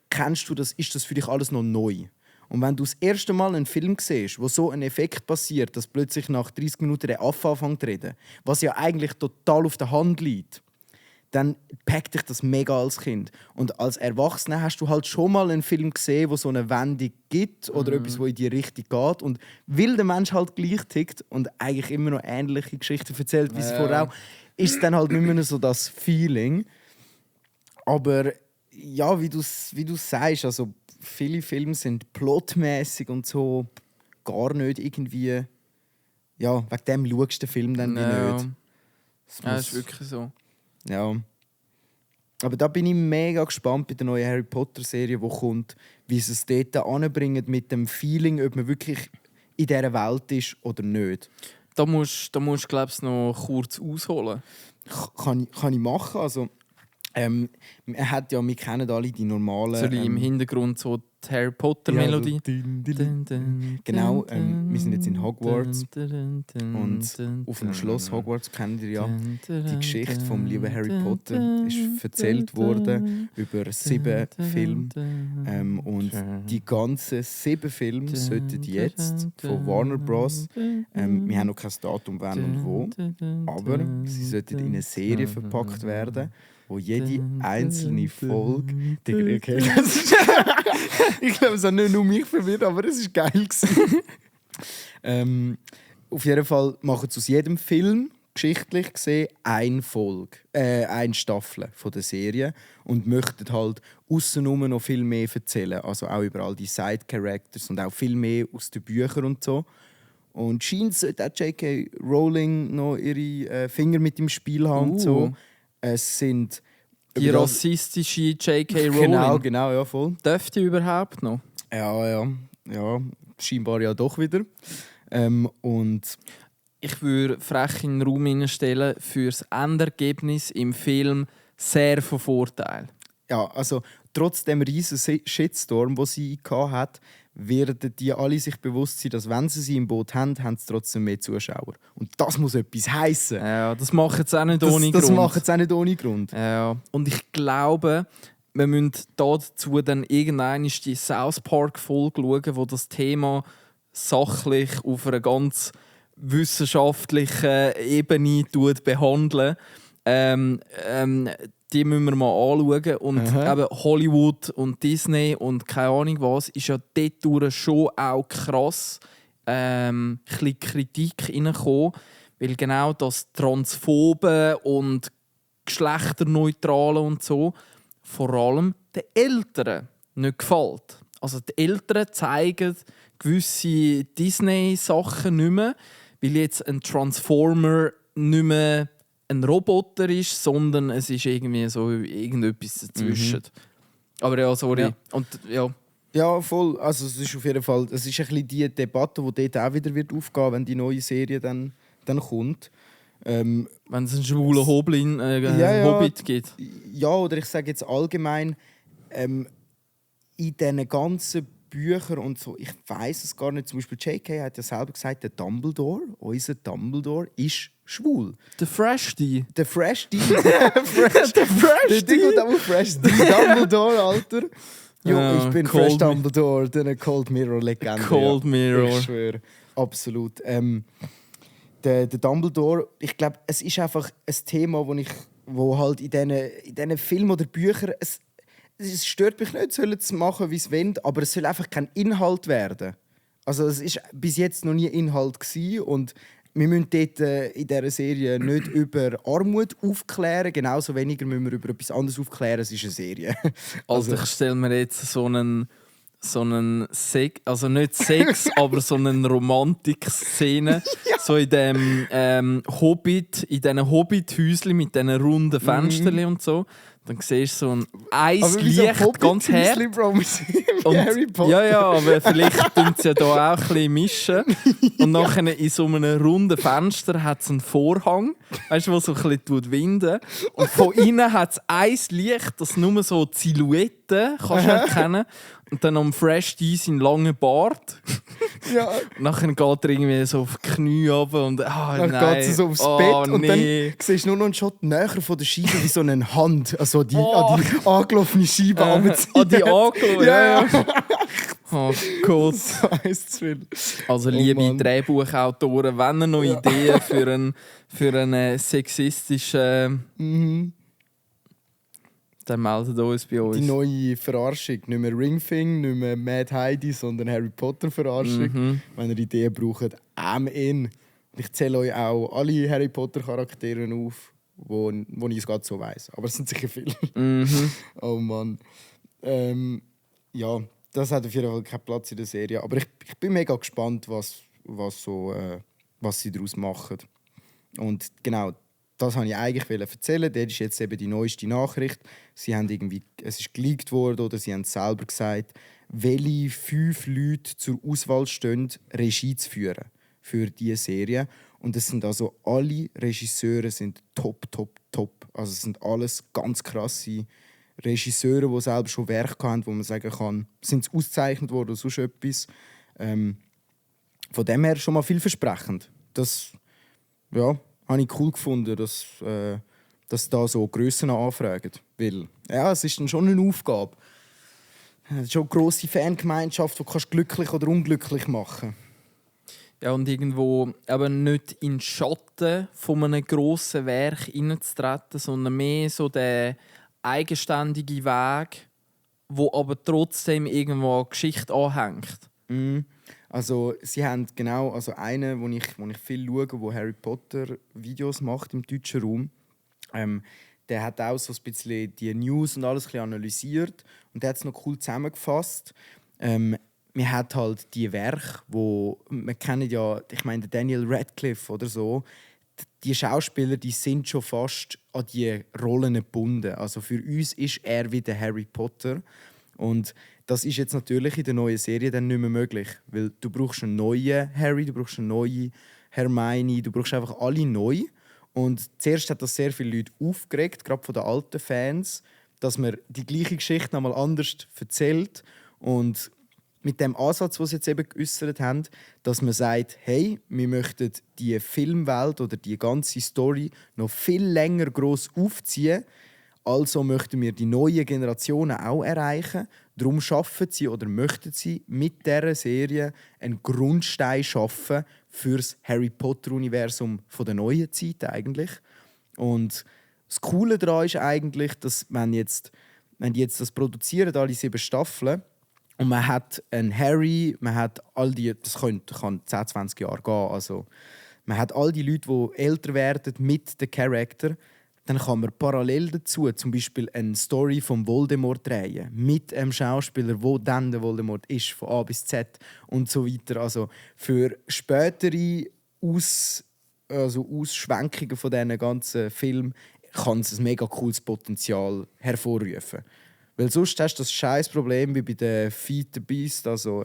kennst du das, ist das für dich alles noch neu. Und wenn du das erste Mal einen Film siehst, wo so ein Effekt passiert, dass plötzlich nach 30 Minuten der Affe anfängt zu reden, was ja eigentlich total auf der Hand liegt, dann packt dich das mega als Kind. Und als Erwachsener hast du halt schon mal einen Film gesehen, wo so eine Wendung gibt oder etwas, wo in die Richtung geht. Und weil der Mensch halt gleich tickt und eigentlich immer noch ähnliche Geschichten erzählt wie sie vorher auch, ist es dann halt nicht mehr so das Feeling. Aber ja, wie du sagst, also viele Filme sind plotmäßig und so gar nicht irgendwie. Ja, wegen dem schaust du den Film dann nicht. Das ist wirklich so. Ja. Aber da bin ich mega gespannt bei der neuen Harry Potter-Serie, die kommt, wie sie es dort anbringen mit dem Feeling, ob man wirklich in dieser Welt ist oder nicht. Da musst du, glaube ich, noch kurz ausholen. Kann ich machen. Also, wir kennen alle die normalen... Soll ich im Hintergrund so die Harry Potter-Melodie? Genau, wir sind jetzt in Hogwarts und auf dem Schloss Hogwarts kennen wir ja die Geschichte vom lieben Harry Potter ist erzählt worden über 7 Filme und die ganzen 7 Filme sollten jetzt von Warner Bros. Wir haben noch kein Datum, wann und wo, aber sie sollten in eine Serie verpackt werden, wo jede einzelne Folge... Okay, ich glaube, es hat nicht nur mich verwirrt, aber es war geil. Auf jeden Fall machen sie aus jedem Film, geschichtlich gesehen, eine Staffel von der Serie und möchten halt aussenrum noch viel mehr erzählen. Also auch über all die Side-Characters und auch viel mehr aus den Büchern und so. Und scheint sollte auch J.K. Rowling noch ihre Finger mit im Spiel haben. Und so. Es sind die rassistische J.K. Rowling. Genau, ja, voll. Dürfte überhaupt noch? Ja, scheinbar ja doch wieder. Und ich würde frech in den Raum hineinstellen, für das Endergebnis im Film sehr von Vorteil. Ja, also trotz dem riesen Shitstorm, den sie hat, werden die alle sich bewusst sein, dass wenn sie im Boot haben, haben sie trotzdem mehr Zuschauer. Und das muss etwas heissen. Ja, das machen sie auch nicht ohne Grund. Das machen sie auch nicht ohne Grund. Ja, und ich glaube, wir müssen dazu dann irgendwann die South Park-Folge schauen, wo das Thema sachlich auf einer ganz wissenschaftlichen Ebene behandelt. Die müssen wir mal anschauen. Und eben Hollywood und Disney und keine Ahnung was, ist ja dort schon auch krass ein bisschen Kritik reingekommen, weil genau das Transphobe und Geschlechterneutrale und so vor allem den Eltern nicht gefällt. Also die Eltern zeigen gewisse Disney-Sachen nicht mehr, weil jetzt ein Transformer nicht mehr ein Roboter ist, sondern es ist irgendwie so irgendetwas dazwischen. Aber ja, sorry. Ja. Und, ja. Ja, voll. Also es ist auf jeden Fall, es ist ein bisschen die Debatte, die dort auch wieder wird aufgehen, wenn die neue Serie dann kommt. Wenn es einen schwulen Hobbit gibt. Ja, oder ich sage jetzt allgemein, in diesen ganzen Büchern und so, ich weiß es gar nicht. Zum Beispiel J.K. hat ja selber gesagt, der Dumbledore, unser Dumbledore, ist schwul. Der Fresh-D. Der Fresh-D. Der Fresh-D. Dumbledore, Alter. Jo, ich bin Fresh Dumbledore, eine Cold Mirror-Legende. Cold Mirror. Ich schwöre, absolut. Der Dumbledore, ich glaube, es ist einfach ein Thema, wo halt in diesen Filmen oder Büchern, es stört mich nicht, sollen sie machen, wie sie wollen, aber es soll einfach kein Inhalt werden. Also es war bis jetzt noch nie Inhalt gewesen und wir müssen dort in dieser Serie nicht über Armut aufklären, genauso weniger müssen wir über etwas anderes aufklären, es ist eine Serie. Also ich stelle mir jetzt so einen Sex, also nicht Sex, aber so eine Romantik-Szene, so in dem Hobbit, in diesen Hobbit-Häuschen mit diesen runden Fensterchen und so. Dann siehst du so ein Eislicht, ganz hart. Wie Harry Potter. Ja, aber vielleicht tun sie ja da auch ein bisschen mischen. Und nachher in so einem runden Fenster hat es einen Vorhang, weißt du, der so ein bisschen winden. Und von innen hat es Eislicht, das nur so Silhouetten kannst du erkennen. Und dann am Fresh D seinen langen Bart. Ja. Und nachher geht er irgendwie so auf die Knie runter und dann nein. geht sie so aufs Bett und dann siehst du nur noch einen Shot näher von der Scheibe wie so eine Hand, also an die angelaufene Scheibe runterziehen. An die angelaufene, ja. Oh Gott. So heisst es viel. Also liebe Drehbuchautoren, wenn ihr noch Ideen für einen sexistischen... Dann meldet uns bei uns. Die neue Verarschung. Nicht mehr Ringfing, nicht mehr Mad Heidi, sondern Harry Potter Verarschung. Wenn ihr Ideen braucht, in. Ich zähle euch auch alle Harry Potter Charaktere auf, wo ich es gerade so weiss. Aber es sind sicher viele. Oh Mann. Ja, das hat auf jeden Fall keinen Platz in der Serie. Aber ich bin mega gespannt, was sie daraus machen. Und genau, das wollte ich eigentlich erzählen. Das ist jetzt eben die neueste Nachricht. Es ist geleakt worden oder sie haben es selber gesagt, welche 5 Leute zur Auswahl stehen, Regie zu führen für diese Serie. Und es sind also alle Regisseure sind top. Also es sind alles ganz krasse Regisseure, die selber schon Werke haben, wo man sagen kann, sind sie ausgezeichnet worden oder sonst etwas. Von dem her schon mal vielversprechend. Das, ja, habe ich cool gefunden, dass da so Grössen anfragen. Weil, ja, es ist dann schon eine Aufgabe. Es ist schon eine grosse Fangemeinschaft, die du glücklich oder unglücklich machen kannst. Ja, und irgendwo eben nicht in den Schatten von einem grossen Werk hineinzutreten, sondern mehr so der eigenständige Weg, wo aber trotzdem irgendwo eine Geschichte anhängt. Also sie haben genau, also einen, wo ich viel schaue, wo Harry Potter Videos macht im deutschen Raum, der hat auch so ein bisschen die News und alles ein bisschen analysiert und der hat es noch cool zusammengefasst. Man hat halt die Werke, wo man kennt ja, ich meine Daniel Radcliffe oder so, die Schauspieler, die sind schon fast an die Rollen gebunden. Also für uns ist er wie der Harry Potter und das ist jetzt natürlich in der neuen Serie dann nicht mehr möglich, weil du brauchst einen neuen Harry, du brauchst eine neue Hermione, du brauchst einfach alle neu. Und zuerst hat das sehr viele Leute aufgeregt, gerade von den alten Fans, dass man die gleiche Geschichte nochmal anders erzählt. Und mit dem Ansatz, den sie jetzt eben geäussert haben, dass man sagt, hey, wir möchten die Filmwelt oder die ganze Story noch viel länger gross aufziehen. Also möchten wir die neuen Generationen auch erreichen. Darum schaffen sie oder möchten sie mit dieser Serie einen Grundstein schaffen für das Harry Potter-Universum der neuen Zeit eigentlich. Und das Coole daran ist eigentlich, dass wenn die jetzt das produzieren, alle 7 Staffeln, und man hat einen Harry, man hat all die, das kann 10, 20 Jahre gehen, also man hat all die Leute, die älter werden mit den Charakteren, dann kann man parallel dazu zum Beispiel eine Story vom Voldemort drehen mit einem Schauspieler, wo dann der Voldemort ist, von A bis Z und so weiter. Also für spätere Ausschwenkungen von diesen ganzen Filmen kann es ein mega cooles Potenzial hervorrufen. Weil sonst hast du das scheiß Problem wie bei den Feed the Beast, also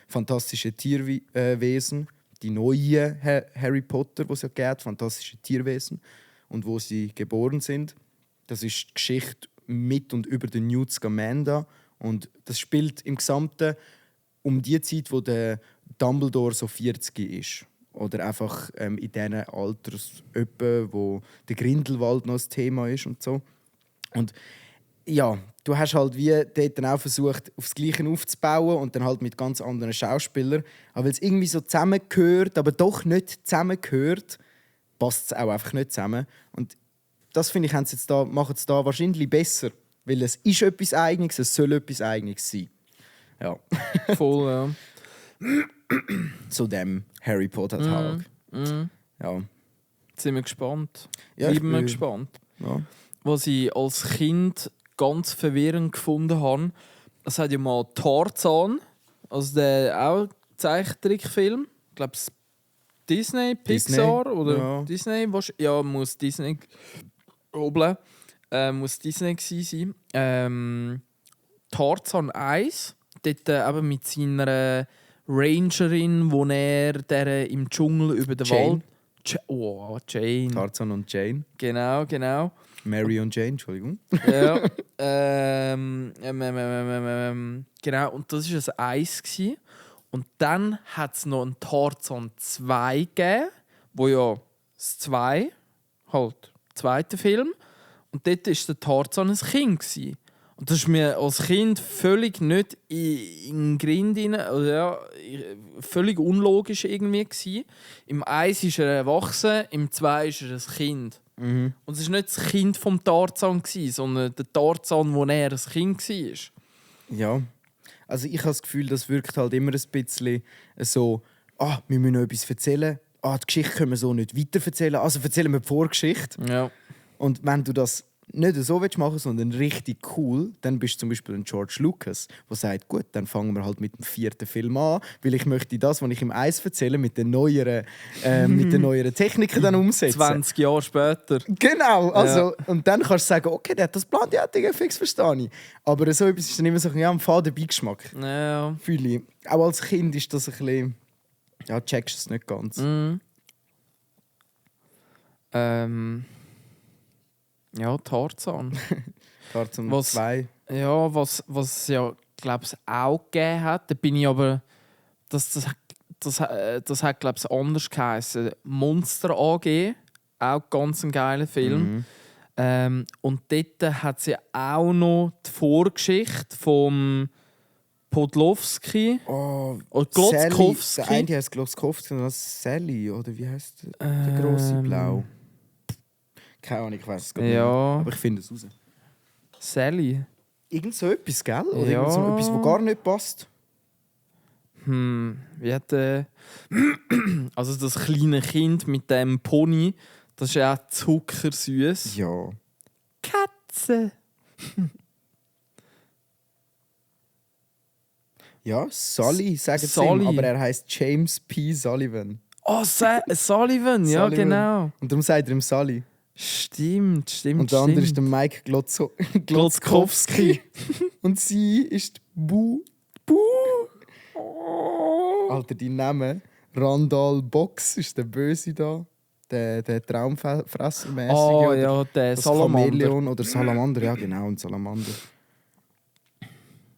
fantastische Tierwesen, die neuen Harry Potter, die es ja gibt, fantastische Tierwesen, und wo sie geboren sind. Das ist die Geschichte mit und über den Newt Scamander. Und das spielt im Gesamten um die Zeit, wo der Dumbledore so 40 ist. Oder einfach in diesen Altersöppen, wo der Grindelwald noch das Thema ist und so. Und ja, du hast halt wie dort dann auch versucht, aufs Gleiche aufzubauen und dann halt mit ganz anderen Schauspielern. Aber weil es irgendwie so zusammengehört, aber doch nicht zusammengehört, passt es auch einfach nicht zusammen. Und das finde ich, machen sie da wahrscheinlich besser. Weil es ist etwas Eigenes, es soll etwas Eigenes sein. Ja. Voll, ja. Zu dem Harry Potter-Tag. Ja. Sind wir gespannt. Ja, Bleiben wir gespannt. Ja. Was ich als Kind ganz verwirrend gefunden habe, es hat ja mal Tarzan, also der auch Zeichentrickfilm, ich glaube Disney, Pixar oder ja. Disney, ja, muss Disney oblen, muss Disney gewesen sein. Tarzan 1, dort eben mit seiner Rangerin, wo der im Dschungel über den Jane. Wald... Jane. Tarzan und Jane. Genau. Mary und Jane, Entschuldigung. Ja. Genau, und das war ein Eis. Und dann hat es noch einen Tarzan 2 gegeben, wo ja das 2, halt, der zweite Film. Und dort war der Tarzan ein Kind. Und das war mir als Kind völlig nicht in den Grind rein, also ja, völlig unlogisch irgendwie gewesen. Im 1 ist er erwachsen, im 2 ist er ein Kind. Mhm. Und es war nicht das Kind vom Tarzan, sondern der Tarzan, wo er ein Kind war. Ja. Also ich habe das Gefühl, das wirkt halt immer ein bisschen so, wir müssen noch etwas erzählen. Die Geschichte können wir so nicht weiterverzählen, also erzählen wir die Vorgeschichte. Ja. Und wenn du das nicht so machen willst, sondern richtig cool, dann bist du zum Beispiel ein George Lucas, der sagt, gut, dann fangen wir halt mit dem 4. Film an, weil ich möchte das, was ich im Eis erzähle, mit den neueren Techniken dann umsetzen. 20 Jahre später. Genau, also, Ja. und dann kannst du sagen, okay, der hat das Plan, ja, Digga, fix, verstehe ich. Aber so etwas ist dann immer so ein fader Beigeschmack. Ja. Fühle ich. Auch als Kind ist das ein bisschen, ja, checkst du es nicht ganz. Mhm. Ja, Tarzan. Tarzan Was- 2. Ja, was ja, glaube ich, auch gegeben hat, da bin ich aber... Das hat, glaube ich, anders geheißen. Monster AG, auch ganz ein geiler Film. Und dort hat sie auch noch die Vorgeschichte vom Podlowski. Oh, Oder Sally. Glotzkowski. Der eine heißt Glotzkowski und das Sally, oder wie heißt der grosse Blau? Keine Ahnung, ich weiß es gar nicht. Ja. Mehr. Aber ich finde es raus. Sally. Irgend so etwas, gell? Oder Ja. irgend so etwas, das gar nicht passt. Wie hat der... Also das kleine Kind mit dem Pony, das ist ja auch zuckersüß. Ja. Katze. Ja, Sully, sagen sie Sully. ihm, aber er heißt James P. Sullivan. Oh, Sullivan, ja, Sullivan. genau. Und darum sagt er ihm Sully. Stimmt. Und der andere ist der Mike Glotzkowski. Und sie ist Bu. Oh. Alter, die Namen. Randall Box ist der Böse da. Der Traumfresser-mäßige. Oh ja, der das Salamander. Chamäleon oder Salamander, ja genau, ein Salamander.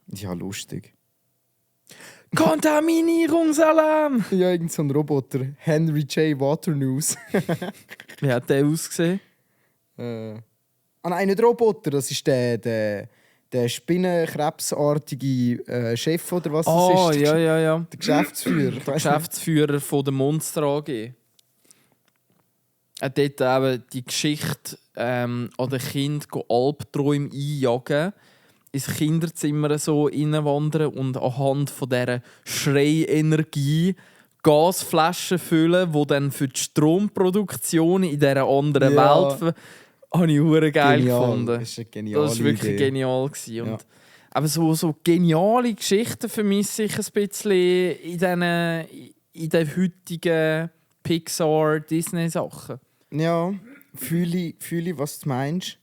Ja, lustig. Kontaminierungsalarm! Ja, irgend so ein Roboter. Henry J. Waternews. Wie hat der ausgesehen? Nein, nicht Roboter, das ist der spinnenkrebsartige Chef oder was das ist. Ja. Der Geschäftsführer. Ich Der weiss Geschäftsführer von der Monster AG. Er hat dort eben die Geschichte an den Kindern Albträume einjagen, ins Kinderzimmer so reinwandern und anhand von dieser Schreienergie Gasflaschen füllen, die dann für die Stromproduktion in dieser anderen Ja. Welt... Habe ich hure geil Genial. gefunden. Das ist eine geniale Das war wirklich Idee. genial. Gewesen. Ja. Und aber so geniale Geschichten vermisse ich ein bisschen in den heutigen Pixar-Disney-Sachen. Ja, fühle ich, was du meinst.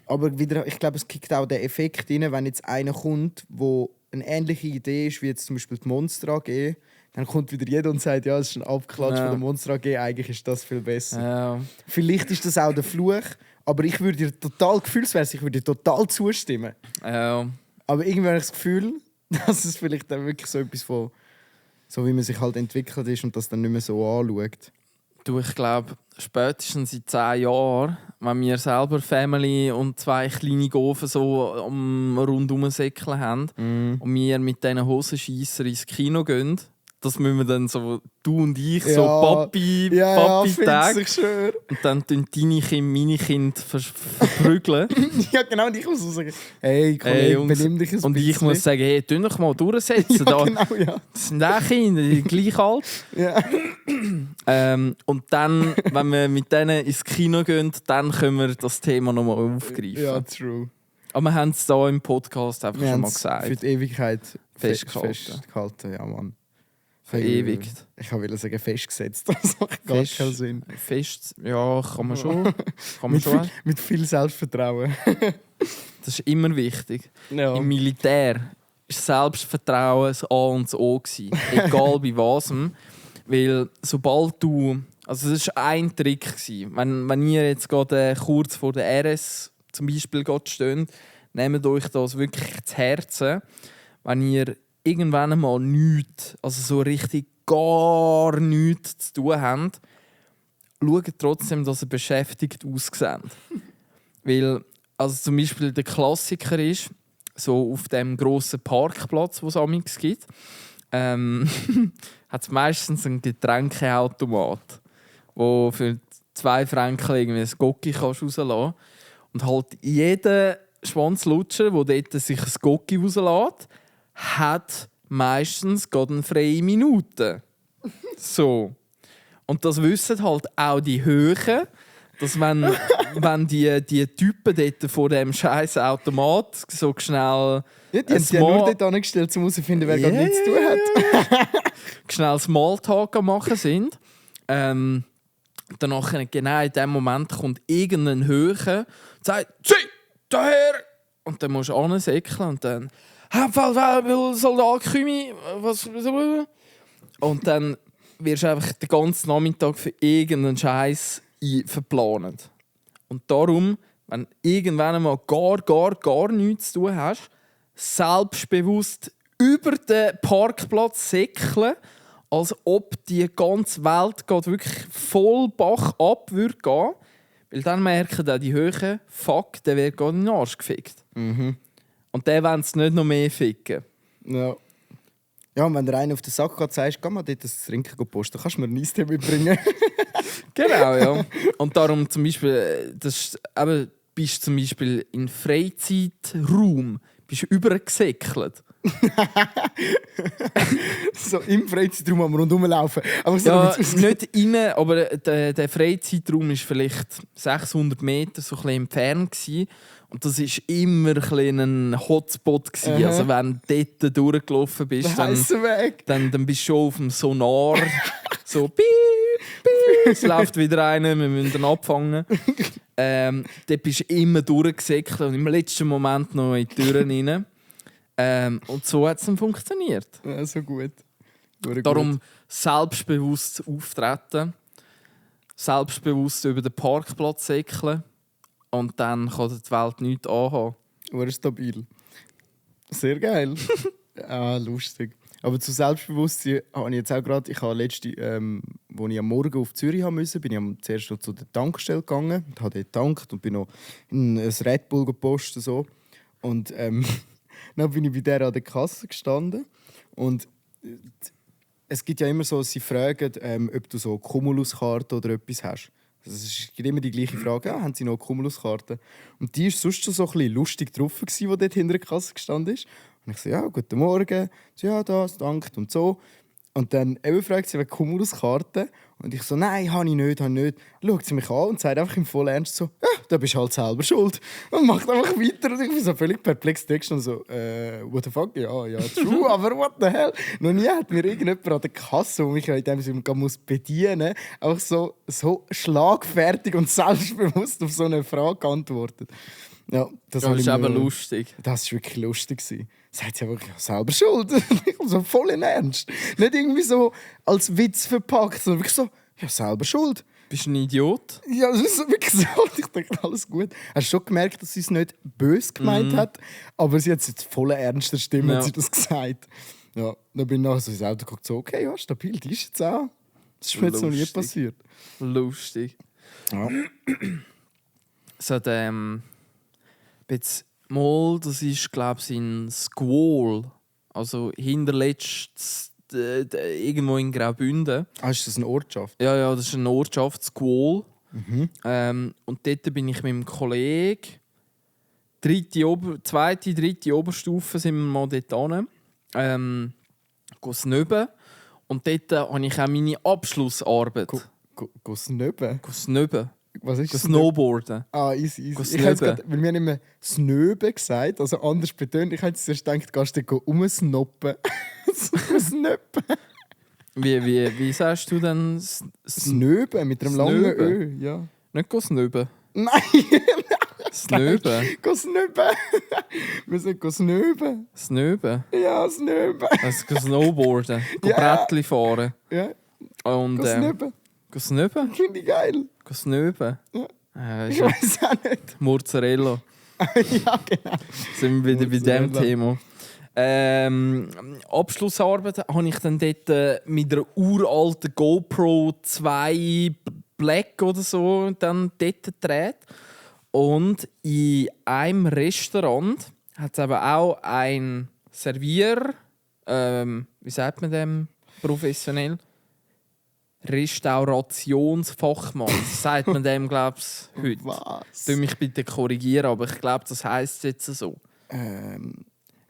Aber wieder, ich glaube, es kickt auch den Effekt rein, wenn jetzt einer kommt, der eine ähnliche Idee ist, wie jetzt zum Beispiel die Monster AG, dann kommt wieder jeder und sagt, ja, es ist ein Abklatsch Ja. von der Monster AG, eigentlich ist das viel besser. Ja. Vielleicht ist das auch der Fluch, aber ich würde dir total gefühlsmäßig, ich würde dir total zustimmen. Ja. Aber irgendwie habe ich das Gefühl, dass es vielleicht dann wirklich so etwas von, so wie man sich halt entwickelt ist und das dann nicht mehr so anschaut. Du, ich glaube, spätestens in 10 Jahren, wenn wir selber Family und 2 kleine Gofen so rundum säckeln haben und wir mit diesen Hosenscheisser ins Kino gehen, das müssen wir dann so, du und ich, so Papi-Tag. ich schwöre. Und dann tun deine Kinder meine Kinder verprügeln. Ja, genau, und ich muss so sagen, hey, Hey, Kollege, benimm dich ein und ich bisschen. muss sagen, hey, tu doch mal durchsetzen. Ja, Da, genau, ja. das sind auch Kinder, die sind gleich alt. Ja. Und dann, wenn wir mit denen ins Kino gehen, dann können wir das Thema nochmal aufgreifen. Ja, true. Aber wir haben es hier im Podcast einfach Wir schon haben mal es gesagt. für die Ewigkeit Festgehalten. festgehalten. Ja, Mann. Verewigt. Ich wollte sagen festgesetzt. Das macht gar Fest- keinen Sinn. Fest, ja, kann man schon. Kann man schon. Mit viel Selbstvertrauen. Das ist immer wichtig. Ja. Im Militär war Selbstvertrauen das A und das O gewesen. Egal bei was. Weil sobald du... Also das war ein Trick gewesen. Wenn ihr jetzt gerade kurz vor der RS zum Beispiel steht, nehmt euch das wirklich zu Herzen. Wenn ihr irgendwann einmal nichts, also so richtig gar nichts zu tun habt, schaut trotzdem, dass ihr beschäftigt aussieht. Weil, also zum Beispiel der Klassiker ist, so auf dem grossen Parkplatz, wo es amigs gibt, hat es meistens einen Getränkeautomat, wo für 2 Franken irgendwie ein Gocki rauslassen kannst. Und halt jeder Schwanzlutscher, der dort sich ein Gocki rauslässt, hat meistens gerade eine freie Minute. So. Und das wissen halt auch die Höhen, dass wenn die Typen dort vor dem scheiß Automat so schnell Ja, die haben sich ja nur dort angestellt, um herauszufinden, wer gerade nichts zu tun hat. schnell Smalltalk am machen sind. Danach genau in dem Moment kommt irgendein Höhe und sagt «Zieh, daher!» Und dann musst du ansäckeln und dann «Soldat Kümi, was?» Und dann wirst du einfach den ganzen Nachmittag für irgendeinen Scheiß verplant. Und darum, wenn du irgendwann einmal gar nichts zu tun hast, selbstbewusst über den Parkplatz säckeln, als ob die ganze Welt geht wirklich voll Bach ab würde gehen. Weil dann merken auch die Höhen, fuck, der wird gerade in den Arsch gefickt. Und der wollen es nicht noch mehr ficken. Ja. Ja, und wenn der eine auf den Sack geht, sagst du, geh mal dort das Trinken posten, kannst du mir ein Eistee mitbringen? Genau, ja. Und darum zum Beispiel, bist du zum Beispiel in Freizeitraum bist du übergesäckelt. So im Freizeitraum am rundherum laufen. Aber so Ja, wie es nicht rein, aber der Freizeitraum war vielleicht 600 Meter so ein bisschen entfernt gewesen. Und das war immer ein bisschen ein Hotspot gewesen. Aha. Also wenn du dort durchgelaufen bist, der heisse Weg. dann bist du schon auf dem Sonar. So piep, piep, es läuft wieder einer, wir müssen ihn abfangen. Dort bist du immer durchgesäckelt und im letzten Moment noch in die Türen rein. Und so hat es dann funktioniert. Ja, so gut. Darum selbstbewusst auftreten, selbstbewusst über den Parkplatz säckeln und dann kann die Welt nichts anhaben. War stabil. Sehr geil. Lustig. Aber zu Selbstbewusstsein habe ich jetzt auch gerade, ich habe letzte, wo ich am Morgen auf Zürich haben musste, bin ich zuerst noch zu der Tankstelle gegangen und habe dort getankt und bin noch in ein Red Bull gepostet. So. Und dann bin ich bei der an der Kasse gestanden und es gibt ja immer so, sie fragen, ob du so Cumulus-Karte oder etwas hast. Es gibt immer die gleiche Frage, haben sie noch eine Cumulus-Karte? Und die war sonst schon so ein bisschen lustig drauf, die dort hinter der Kasse gestanden ist. Und ich so, ja, guten Morgen. So, ja, das, danke und so. Und dann fragt sie wegen Cumulus-Karte. Und ich so, nein, habe ich nicht. Schaut sie mich an und sagt einfach im vollen Ernst so, ja, da bist du halt selber schuld. Und macht einfach weiter. Und ich bin so völlig perplex Text und so, what the fuck? Ja, true, aber what the hell? Noch nie hat mir irgendjemand an der Kasse, wo mich in dem Sinne bedienen muss, einfach so schlagfertig und selbstbewusst auf so eine Frage geantwortet. Ja, das ist aber lustig. Das war wirklich lustig. Sagt sie einfach, ja, selber schuld. So voll in Ernst. Nicht irgendwie so als Witz verpackt, sondern wirklich so, ja, selber schuld. Bist du ein Idiot? Ja, das ist wirklich so. Ich denke, alles gut. Hast du schon gemerkt, dass sie es nicht böse gemeint hat, aber sie hat es jetzt voll ernster Stimme hat sie das gesagt. Ja, dann bin ich nachher so ins Auto geguckt, so, okay, ja, stabil, die ist jetzt auch. Das ist mir jetzt noch nie passiert. Lustig. Ja. So, jetzt mal, das ist, glaube ich, in Squall. Also hinterletzt irgendwo in Graubünden. Ist das eine Ortschaft? Ja, das ist eine Ortschaft, Squall. Und dort bin ich mit einem Kollegen, zweite, dritte Oberstufe sind wir mal dort hin. Snöben. Und dort habe ich auch meine Abschlussarbeit. Snöben? Snöben. Was ist Snowboarden. Easy. Ich hätte gerade, weil wir haben immer Snöben gesagt, also anders betont. Ich hätte zuerst gedacht, gehst du umsnoppen. Snöppen. Wie sagst du denn? Snöben mit einem langen Ö, ja. Nicht snöben. Nein! Snöben. Snöben. Wir sind snöben. Snöben? Ja, snöben. Also snowboarden. Ja. Brettli fahren. Ja. Und snöben. Snöben? Finde ich geil. Snöben? Ja. Ich weiß auch nicht. Mozzarella. Ja, genau. Sind wir wieder bei diesem Thema. Abschlussarbeit habe ich dann dort mit einer uralten GoPro 2 Black oder so dann dort gedreht. Und in einem Restaurant hat es eben auch ein Servier, wie sagt man dem professionell? Restaurationsfachmann. Das sagt man dem, glaube ich, heute. Was? Du mich bitte korrigieren, aber ich glaube, das heisst jetzt so.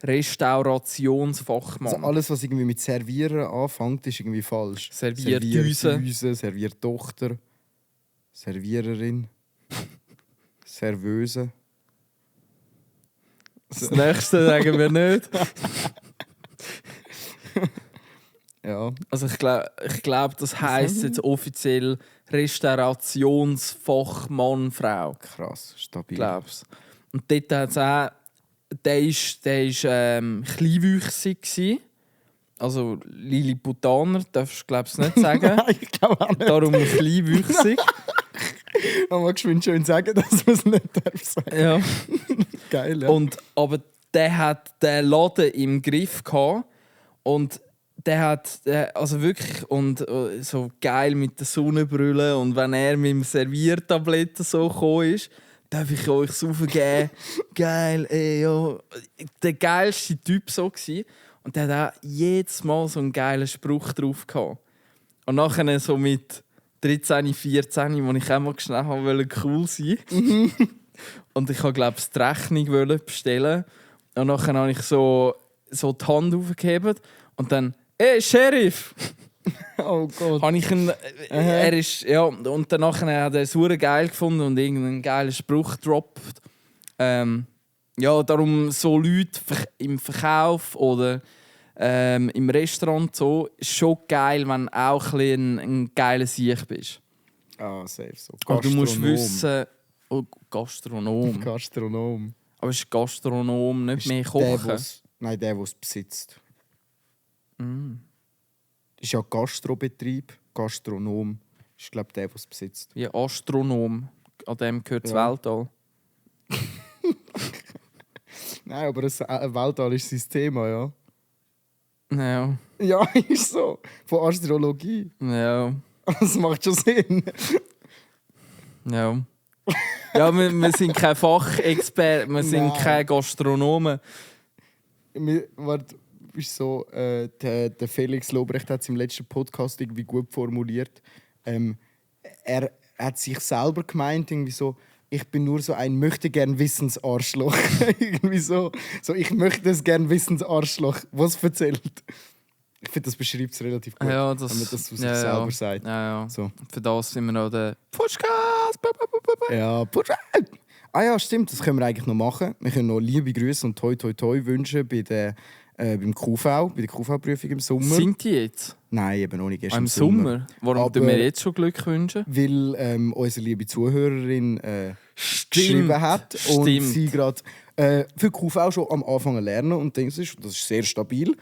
Restaurationsfachmann. Also alles, was irgendwie mit Servieren anfängt, ist irgendwie falsch. Servierdüse. Serviertochter, Serviererin, Serveuse. Das nächste sagen wir nicht. Ja. Also ich glaub, das heisst jetzt offiziell Restaurationsfachmann, Frau. Krass, stabil. Glaub's. Und dort hat es auch, der ist kleinwüchsig gsi. Also Lilliputaner, darfst du glaub's nicht sagen. Nein, ich glaube auch nicht. Darum kleinwüchsig. Man mag geschwind schön sagen, dass man es nicht darf sagen. Ja. Geil, ja. Aber der hat den Laden im Griff gehabt und der hat also wirklich und so geil mit der Sonnenbrille und wenn er mit dem Serviertablett so gekommen ist, darf ich euch saufen geben. Geil, ey, ja. Der geilste Typ so gsi und der hat auch jedes Mal so einen geilen Spruch drauf gehabt. Und nachher so mit 13, 14, wo ich auch mal schnell wollte cool sein. Und ich wollte, glaube ich, die Rechnung bestellen. Und nachher habe ich so die Hand aufgehoben und dann «Hey, Sheriff!» Oh Gott. Habe ich ihn, er ist, ja, und danach hat er es super geil gefunden und irgendeinen geilen Spruch gedroppt. Ja, darum so Leute im Verkauf oder im Restaurant so, ist schon geil, wenn du auch ein geiler Sieg bist. Ah, safe so. Aber du musst wissen... Oh, Gastronom. Gastronom. Aber ist Gastronom nicht Ist mehr kochen? der, der es besitzt. ist ja Gastrobetrieb. Gastronom ist, glaube ich, der es besitzt. Wie Astronom. An dem gehört das Ja. Weltall. Nein, aber ein Weltall ist sein Thema, ja. Ja. Ja, ist so. Von Astrologie. Ja. Das macht schon Sinn. Ja. Ja, wir sind keine Fachexperten, wir sind Nein. keine Gastronomen. Warte, ist so, der Felix Lobrecht hat es im letzten Podcast irgendwie gut formuliert. Er hat sich selber gemeint, irgendwie so, ich bin nur so ein möchte-gern-Wissens-Arschloch. Irgendwie so, ich möchte es gern Wissens-Arschloch. Was erzählt? Ich finde, das beschreibt es relativ gut, Ja, wenn man das zu sich ja, selber sagt. Ja, ja. So. Für das sind wir noch der Podcast. Ja, ah ja, stimmt, das können wir eigentlich noch machen. Wir können noch liebe Grüße und toi toi toi wünschen beim QV, bei der QV-Prüfung im Sommer. Sind die jetzt? Nein, eben noch nicht erst Im Sommer? Warum Aber- tun wir jetzt schon Glück wünschen? Weil unsere liebe Zuhörerin geschrieben hat und Stimmt. sie gerade für QV schon am Anfang lernen und das ist sehr stabil.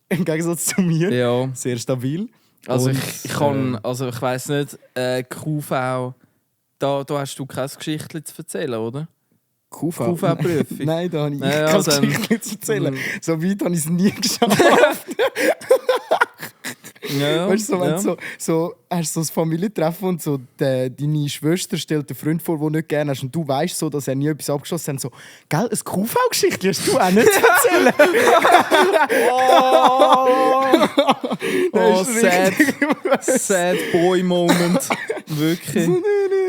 Im Gegensatz zu mir. Ja. Sehr stabil. Also Und, ich kann, also ich weiss nicht, QV, da hast du kein Geschichtchen zu erzählen, oder? QV? QV-Prüfung. Nein, da habe ich Ja, kein dann- Geschichte zu erzählen. So weit habe ich es nie geschafft. Ja, Weißt du, so, wenn ja. du so hast so ein Familientreffen und so deine Schwester stellt einen Freund vor, den du nicht gerne hast und du weißt so, dass er nie etwas abgeschossen hat. So, gell, ein QV-Geschichte hast du auch nicht zu erzählen. Oh, Das ist sad boy moment. Wirklich.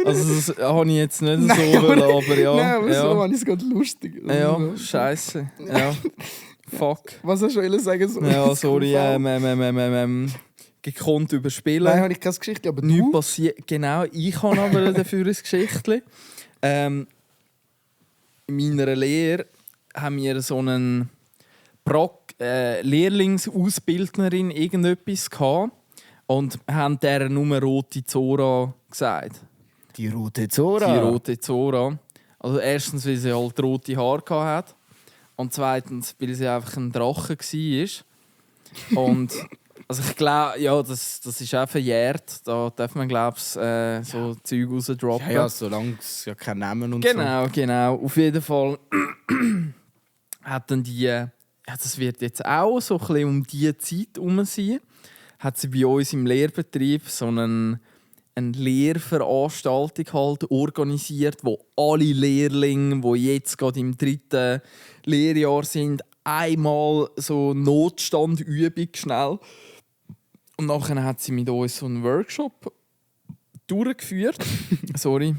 Also das habe ich jetzt nicht so wollen, aber ja. Nein, aber so ja. habe ich es gerade lustig. Ja, scheiße. Ja. Fuck. Was hast du sagen? So, Ja, das sorry, QV? gekonnt überspielen. Nein, habe ich keine Geschichte, aber Nichts du? passiert. Genau, ich habe aber dafür ein Geschichtchen. In meiner Lehre haben wir so einen Lehrlingsausbildnerin irgendetwas gehabt und haben der nur rote Zora gesagt. Die rote Zora. Die rote Zora. Also erstens, weil sie halt rote Haare hatte und zweitens, weil sie einfach ein Drache war. Und also ich glaube, ja, das ist auch verjährt. Da darf man, glaube ich, so Zeug rausdroppen. Ja, solange es ja keinen Namen und Genau. Auf jeden Fall hat dann die, ja, das wird jetzt auch so ein bisschen um diese Zeit herum sein, hat sie bei uns im Lehrbetrieb so eine Lehrveranstaltung halt organisiert, wo alle Lehrlinge, die jetzt gerade im 3. Lehrjahr sind, einmal so Notstandübung schnell. Und nachher hat sie mit uns so einen Workshop durchgeführt. Sorry.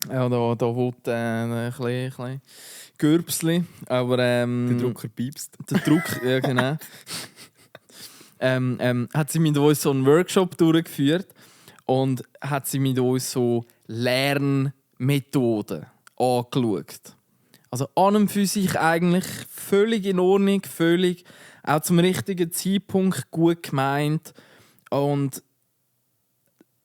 Ja, da wollte ein bisschen Gürbsli. Aber Der Drucker piepst. der Druck, ja genau. Hat sie mit uns so einen Workshop durchgeführt und hat sie mit uns so Lernmethoden angeschaut. Also an und für sich eigentlich völlig in Ordnung, völlig auch zum richtigen Zeitpunkt gut gemeint. Und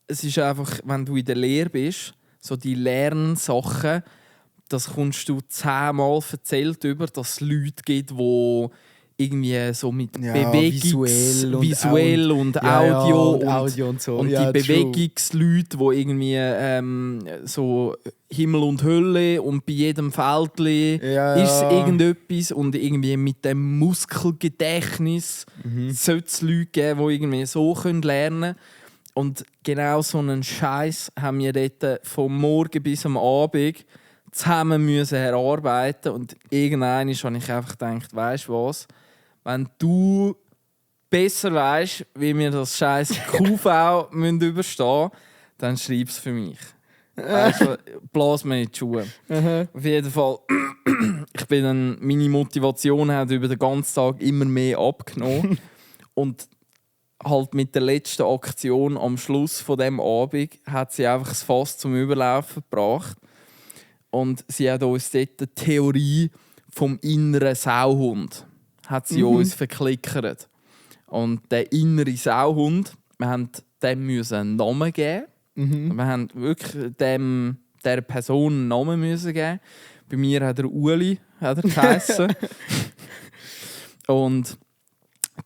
es ist einfach, wenn du in der Lehre bist, so die Lernsachen, das kommst du 10-mal erzählt über, dass es Leute gibt, die irgendwie so mit Ja, visuell und Ja, Audio und Audio und so. und Ja, die true. Bewegungsleute, die irgendwie so Himmel und Hölle und bei jedem Feldli Ja, ist ja. irgendetwas und irgendwie mit dem Muskelgedächtnis sollte es Leute geben, die irgendwie so lernen können. Und genau so einen Scheiß haben wir dort vom Morgen bis am Abend zusammen müssen erarbeiten und irgendwann habe ich einfach gedacht, weißt du was, wenn du besser weißt, wie wir das scheiß QV müssen überstehen, dann schreib es für mich. Weißt du, blas mir in die Schuhe. Auf jeden Fall, meine Motivation hat über den ganzen Tag immer mehr abgenommen und halt mit der letzten Aktion am Schluss von dem Abend hat sie einfach das Fass zum Überlaufen gebracht. Und sie hat uns dort die Theorie vom inneren Sauhund hat sie uns verklickert. Und der innere Sauhund, wir mussten dem einen Namen geben. Wir haben wirklich dieser Person einen Namen müssen geben. Bei mir hat er Uli geheissen. Und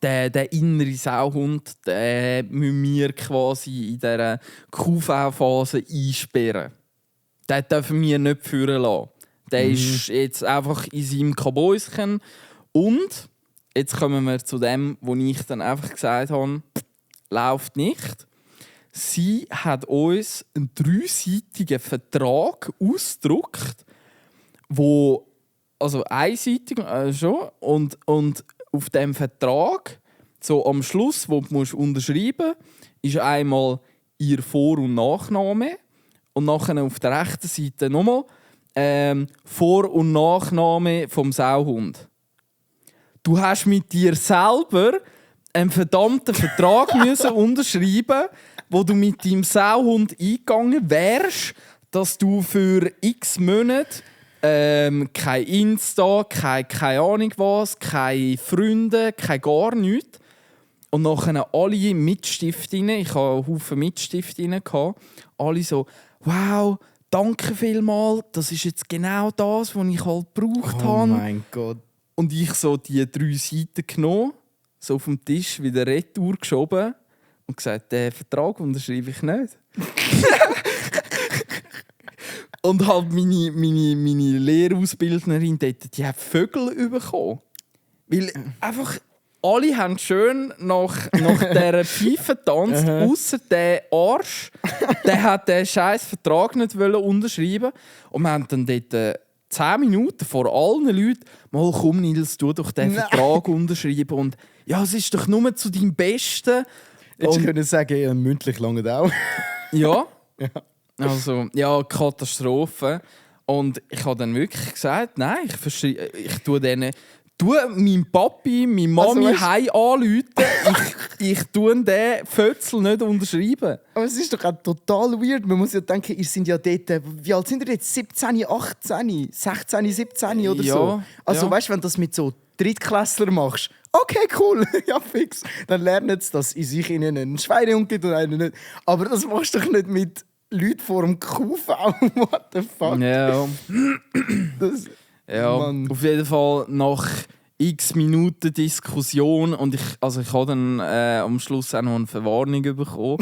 der innere Sauhund, den müssen wir quasi in dieser QV-Phase einsperren. Den dürfen wir nicht führen lassen. Der ist jetzt einfach in seinem Kabäuschen. Und jetzt kommen wir zu dem, wo ich dann einfach gesagt habe, läuft nicht. Sie hat uns einen 3-seitigen Vertrag ausgedruckt, wo also einseitig schon und auf dem Vertrag so am Schluss, wo du unterschreiben musst, ist einmal ihr Vor- und Nachname und nachher auf der rechten Seite nochmal Vor- und Nachname vom Sauhund. Du hast mit dir selber einen verdammten Vertrag müssen unterschreiben, wo du mit deinem Sauhund eingegangen wärst, dass du für x Monate kein Insta, keine Ahnung was, keine Freunde, kein gar nichts. Und nachher alle Mitstiftinnen, ich hatte einen Haufen Mitstiftinnen, alle so, wow, danke vielmals, das ist jetzt genau das, was ich halt gebraucht habe. Oh mein Gott. Und ich so die 3 Seiten genommen, so auf dem Tisch wieder retour geschoben und gesagt, den Vertrag unterschreibe ich nicht. Und halt meine Lehrausbildnerin dort, die hat Vögel bekommen. Weil einfach alle haben schön nach dieser Pfeife getanzt, ausser der Arsch. Der hat den scheiß Vertrag nicht unterschreiben. Und wir haben dann dort 10 Minuten vor allen Leuten mal komm Nils, du doch den Vertrag unterschreiben. Und ja, es ist doch nur zu deinem Besten. Jetzt können sagen, ja, mündlich lange auch. Ja. Also, ja, Katastrophe. Und ich habe dann wirklich gesagt, nein, ich tue denen... Du meinem Papi, meine Mami also, heim anrufen, ich tue den Fötzel nicht unterschreiben. Aber es ist doch auch total weird. Man muss ja denken, ihr seid ja dort... Wie alt sind ihr jetzt? 17, 18, 16, 17 oder so? Also weißt du, wenn du das mit so Drittklässler machst, okay, cool, ja fix. Dann lernen sie, dass in sich ihnen einen Schweinehund gibt und einen nicht. Aber das machst du doch nicht mit Leuten vor dem QV. What the fuck? Ja. Ja, Mann. auf jeden Fall nach x Minuten Diskussion und ich habe dann am Schluss auch noch eine Verwarnung bekommen.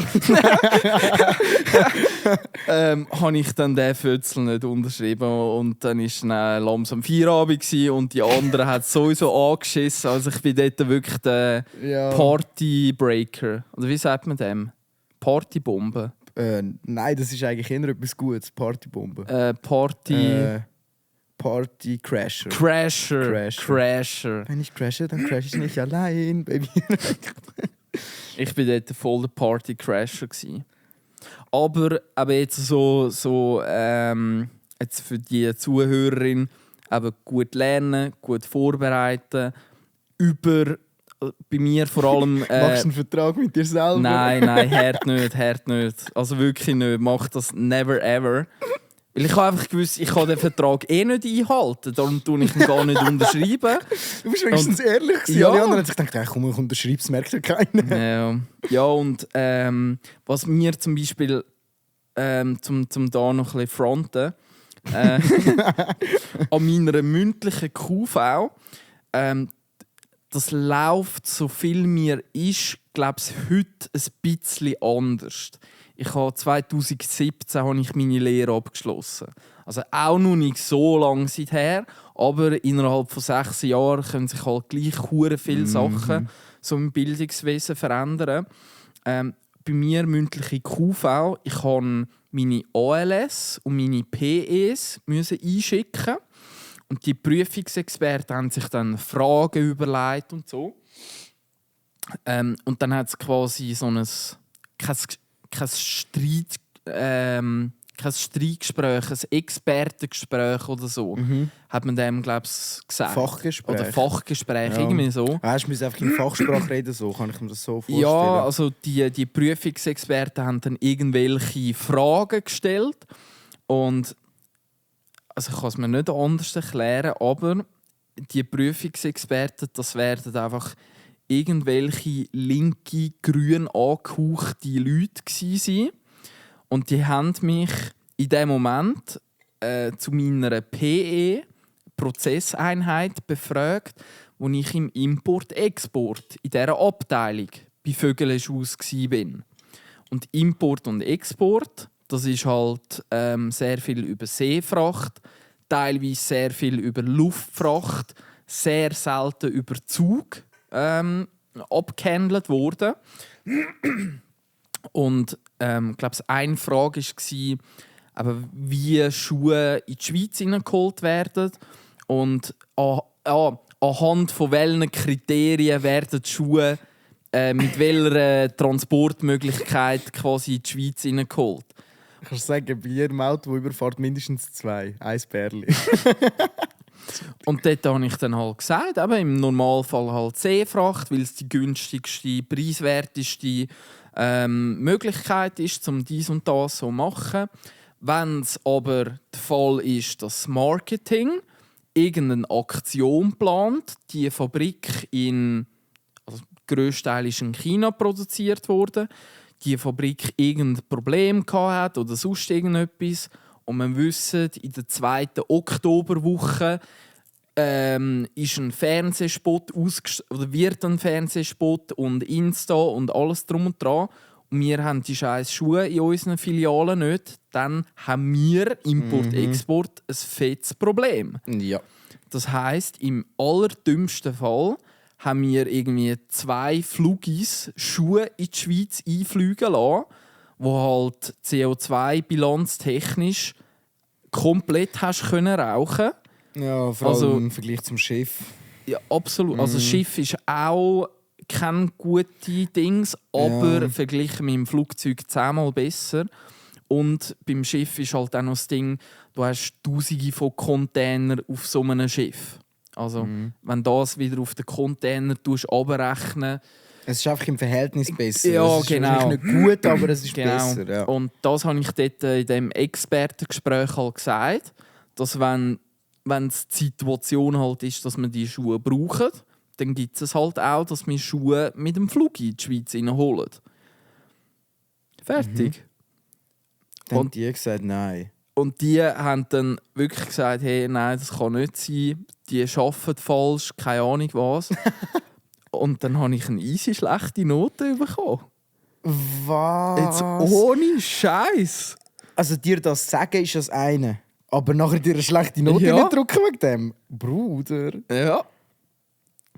Habe ich dann den Fötzel nicht unterschrieben und dann war langsam Feierabend und die anderen hat sowieso angeschissen. Also ich bin dort wirklich der Partybreaker. Oder wie sagt man dem? Partybombe? Nein, das ist eigentlich eher etwas Gutes. Partybombe. Party-Crasher. Crasher. Wenn ich crashe, dann crashe ich nicht allein, Baby. Ich war dort voll der Party-Crasher. Aber jetzt jetzt für die Zuhörerin eben gut lernen, gut vorbereiten. Bei mir vor allem... Machst du einen Vertrag mit dir selber? Nein, hart nicht. Also wirklich nicht. Mach das never ever. Weil ich habe einfach gewusst, ich kann den Vertrag nicht einhalten. Darum tue ich ihn gar nicht unterschreiben. Du bist wenigstens ehrlich gewesen. Ja. Alle anderen haben sich gedacht, komm, ich unterschreibe, das merkt ja keiner. Ja, und was mir zum Beispiel, zum da noch ein bisschen fronten, an meiner mündlichen QV, das läuft, so viel mir ist, glaube ich, heute ein bisschen anders. Ich habe 2017 habe ich meine Lehre abgeschlossen. Also auch noch nicht so lange seither, aber innerhalb von 6 Jahren können sich halt gleich hure viele Sachen so im Bildungswesen verändern. Bei mir mündliche QV, ich habe meine ALS und meine PEs müssen einschicken und die Prüfungsexperten haben sich dann Fragen überlegt und so. Und dann hat es quasi so ein kein Streitgespräch, ein Expertengespräch oder so. Hat man dem, glaube ich, gesagt. Fachgespräch. Oder Fachgespräch, irgendwie so. Du musst einfach in Fachsprache reden, so kann ich mir das so vorstellen. Ja, also die Prüfungsexperten haben dann irgendwelche Fragen gestellt. Und also ich kann es mir nicht anders erklären, aber die Prüfungsexperten, das werden einfach irgendwelche linke, grün angehauchte Leute sein. Und die haben mich in dem Moment zu meiner PE-Prozesseinheit befragt, als ich im Import-Export in dieser Abteilung bei Vögeleschus war. Und Import und Export, das ist halt sehr viel über Seefracht, teilweise sehr viel über Luftfracht, sehr selten über Zug abgehandelt worden. Und ich glaube, eine Frage war, aber wie Schuhe in die Schweiz geholt werden und anhand von welchen Kriterien werden die Schuhe mit welcher Transportmöglichkeit quasi in die Schweiz geholt. Ich kann sagen, bei jedem Auto, das überfährt, mindestens 2. 1 Bärli. Und dort habe ich dann halt gesagt, eben, im Normalfall halt Seefracht, weil es die günstigste, preiswerteste Möglichkeit ist, um dies und das so zu machen. Wenn es aber der Fall ist, dass das Marketing irgendeine Aktion plant, die Fabrik grösstenteils in China produziert wurde, die Fabrik irgendein Problem hat oder sonst irgendetwas und wir wissen, in der 2. Oktoberwoche ist ein Fernsehspot oder wird ein Fernsehspot und Insta und alles drum und dran und wir haben die scheiß Schuhe in unseren Filialen nicht, dann haben wir Import-Export ein fettes Problem. Ja. Das heisst, im allerdümmsten Fall haben wir irgendwie 2 Flugis Schuhe in die Schweiz einfliegen lassen, wo halt CO2-bilanztechnisch komplett hast können rauchen. Ja, vor allem im Vergleich zum Schiff. Ja, absolut. Also das Schiff ist auch kein gutes Dings, aber verglichen mit dem Flugzeug 10-mal besser. Und beim Schiff ist halt auch noch das Ding, du hast Tausende von Containern auf so einem Schiff. Also, wenn das wieder auf den Container abrechnen. Es ist einfach im Verhältnis besser. Ja, es ist genau. Nicht gut, aber es ist Genau. besser. Ja. Und das habe ich dort in diesem Expertengespräch halt gesagt, dass wenn es die Situation halt ist, dass wir die Schuhe brauchen, dann gibt es halt auch, dass wir Schuhe mit dem Flug in die Schweiz holen. Fertig. Dann haben Und- die gesagt, nein. Und die haben dann wirklich gesagt, hey, nein, das kann nicht sein. Die arbeiten falsch, keine Ahnung was. Und dann habe ich eine easy schlechte Note bekommen. Was? Jetzt ohne Scheiß. Also dir das sagen ist das eine. Aber nachher dir eine schlechte Note Ja. nicht drücken wegen dem? Bruder. Ja.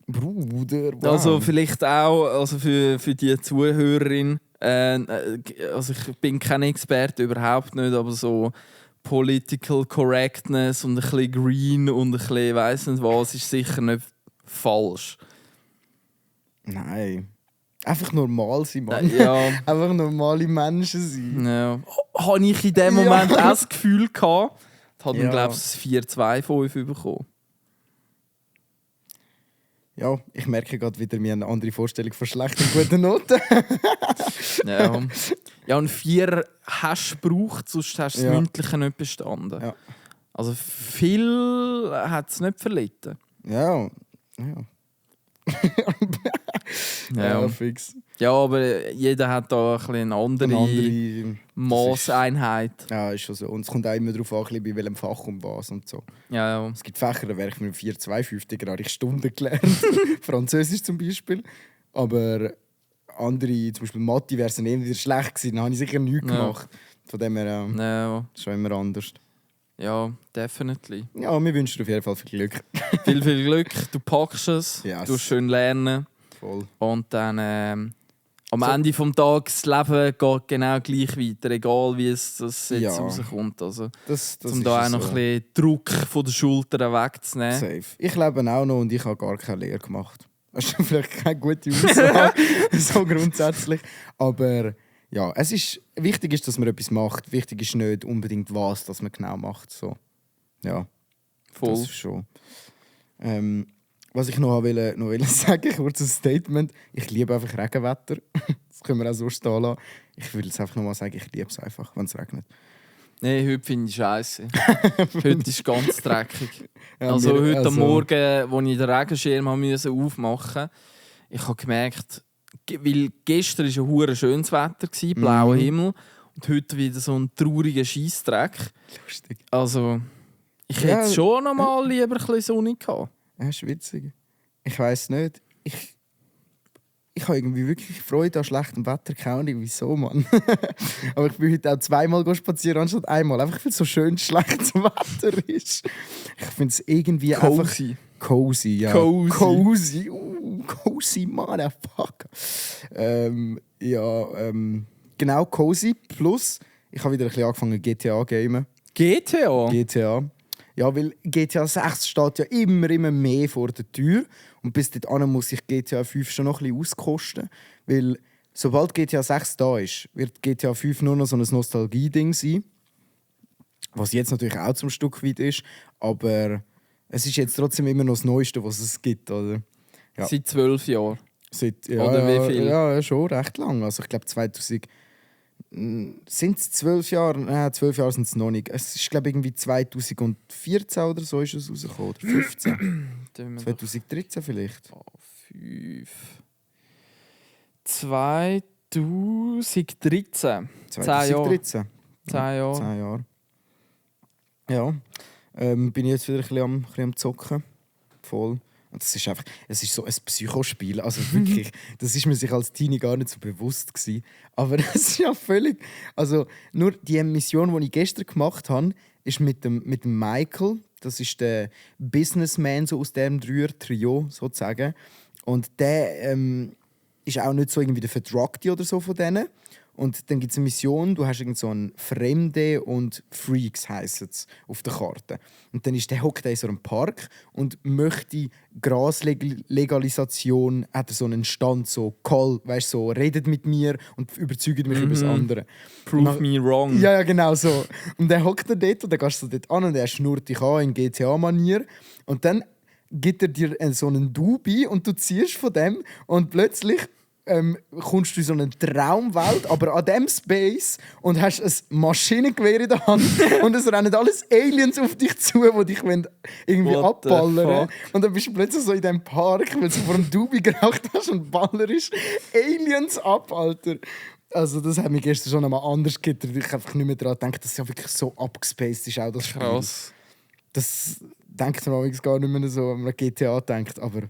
Wow. Also vielleicht auch also für die Zuhörerin. Also ich bin kein Experte, überhaupt nicht, aber so Political Correctness und ein bisschen Green und ein bisschen weiss nicht was ist sicher nicht falsch. Nein. Einfach normal sein, Mann. Ja. Einfach normale Menschen sein. Ja. Habe ich in dem Moment auch das Gefühl gehabt. Hat dann, Ja. glaube ich, ein 4,25 bekommen. Ja, ich merke gerade wieder, wir haben eine andere Vorstellung von schlechten und guten Noten. Ja. Ja, und 4 hast du gebraucht, sonst hast du das Ja. Mündliche nicht bestanden. Ja. Also viel hat es nicht verlitten. Ja. Ja. Fix. Ja, aber jeder hat da ein bisschen eine andere, Eine andere Maßeinheit. Ja, ist schon so. Und es kommt auch immer darauf an, bei welchem Fach und was und so. Ja, ja. Es gibt Fächer, da wäre ich mit einem 4,25 gerade ich Stunden gelernt. Französisch zum Beispiel. Aber andere, zum Beispiel Mathe, wäre es dann eher wieder schlecht gewesen. Dann habe ich sicher nichts Ja. gemacht. Von dem her Ja, schon immer anders. ja, definitely. Ja, wir wünschen dir auf jeden Fall viel Glück. Viel Glück, du packst es, Yes. du schön lernen. Voll. Und dann am Ende des Tages das Leben geht genau gleich weiter, egal wie es das jetzt Ja. rauskommt. Also, Das um ist da auch es noch so. ein bisschen Druck von den Schultern wegzunehmen. Safe. Ich lebe auch noch und ich habe gar keine Lehre gemacht. Das ist vielleicht keine gute Aussage, so grundsätzlich. Aber ja, wichtig ist, dass man etwas macht. Wichtig ist nicht unbedingt was, dass man genau macht. So. Ja, Voll. das ist schon. Was ich noch wollte sagen, kurzes Statement. Ich liebe einfach Regenwetter. Das können wir auch so stehen lassen. Ich will es einfach noch mal sagen, ich liebe es einfach, wenn es regnet. Nein, heute finde ich scheiße. Heute ist ganz dreckig. Ja, Also wir- heute am Morgen, als ich den Regenschirm aufmachen musste, ich habe gemerkt, weil gestern war ein hure schönes Wetter, blauer Himmel, und heute wieder so ein trauriger Scheissdreck. Lustig. Also, ich Ja. hätte schon noch mal lieber ein bisschen Sonne gehabt. Ja, ist witzig. Ich weiss nicht. Ich habe irgendwie wirklich Freude an schlechtem Wetter. Keine Ahnung, wieso, Mann. Aber ich bin heute auch zweimal spazieren, anstatt einmal. Einfach weil es so schön schlechtes Wetter ist. Ich finde es irgendwie einfach... Cozy, ja. Cozy. Cozy, motherfucker. Genau, cozy. Plus, ich habe wieder ein bisschen angefangen GTA zu gamen. GTA. Ja, weil GTA 6 steht ja immer mehr vor der Tür. Und bis dahin muss ich GTA 5 schon noch ein bisschen auskosten. Weil sobald GTA 6 da ist, wird GTA 5 nur noch so ein Nostalgie-Ding sein. Was jetzt natürlich auch zum Stück weit ist. Aber es ist jetzt trotzdem immer noch das Neueste, was es gibt, oder? Ja. Seit 12 Jahren. Oder wie viel? Ja, schon recht lang. Also ich glaube 2000... Sind es 12 Jahre? Nein, 12 Jahre sind es noch nicht. Es ist, glaube ich, irgendwie 2014 oder so ist es rausgekommen. Oder 15. 2013 vielleicht. 5. 2013. 2013. 10 Jahre. 10 Jahre. Ja. Bin ich jetzt wieder ein bisschen am Zocken. Voll. Und das ist einfach, es ist so ein Psychospiel. Also wirklich, das ist mir sich als Teenie gar nicht so bewusst gewesen. Aber das ist ja völlig... Also nur die Mission, die ich gestern gemacht habe, ist mit dem Michael. Das ist der Businessman so aus dem Dreier-Trio sozusagen. Und der ist auch nicht so irgendwie der Verdruckte oder so von denen. Und dann gibt es eine Mission, du hast irgend so einen Fremde und Freaks heissen es auf der Karte. Und dann hockt er in so einem Park und möchte Graslegalisation, hat er so einen Stand, so Call, weißt so, redet mit mir und überzeugt mich über das andere. Prove me wrong. Ja, genau so. Und dann hockt er dort und dann gehst du dort an und er schnurrt dich an in GTA-Manier. Und dann gibt er dir so einen Dubi und du ziehst von dem und plötzlich kommst du in so eine Traumwelt, aber an diesem Space und hast ein Maschinengewehr in der Hand und es rennen alles Aliens auf dich zu, die dich irgendwie abballern. Und dann bist du plötzlich so in diesem Park, weil du vor einem Dubi geraucht hast und ballerisch Aliens ab, Alter. Also das hat mich gestern schon einmal anders getriggert. Ich habe einfach nicht mehr daran gedacht, dass es ja wirklich so abgespaced ist, auch das Spiel. Krass. Das denkt man gar nicht mehr so, wenn man an GTA denkt, aber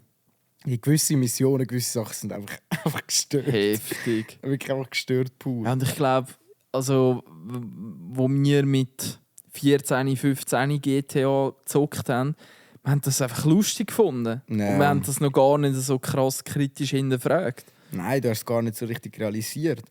in gewisse Missionen, gewisse Sachen sind einfach gestört. Heftig. Wirklich einfach gestört pur. Ja, und ich glaube, also, wo wir mit 14, 15 GTA gezockt haben, wir haben das einfach lustig gefunden. Ja. Und wir haben das noch gar nicht so krass kritisch hinterfragt. Nein, du hast es gar nicht so richtig realisiert.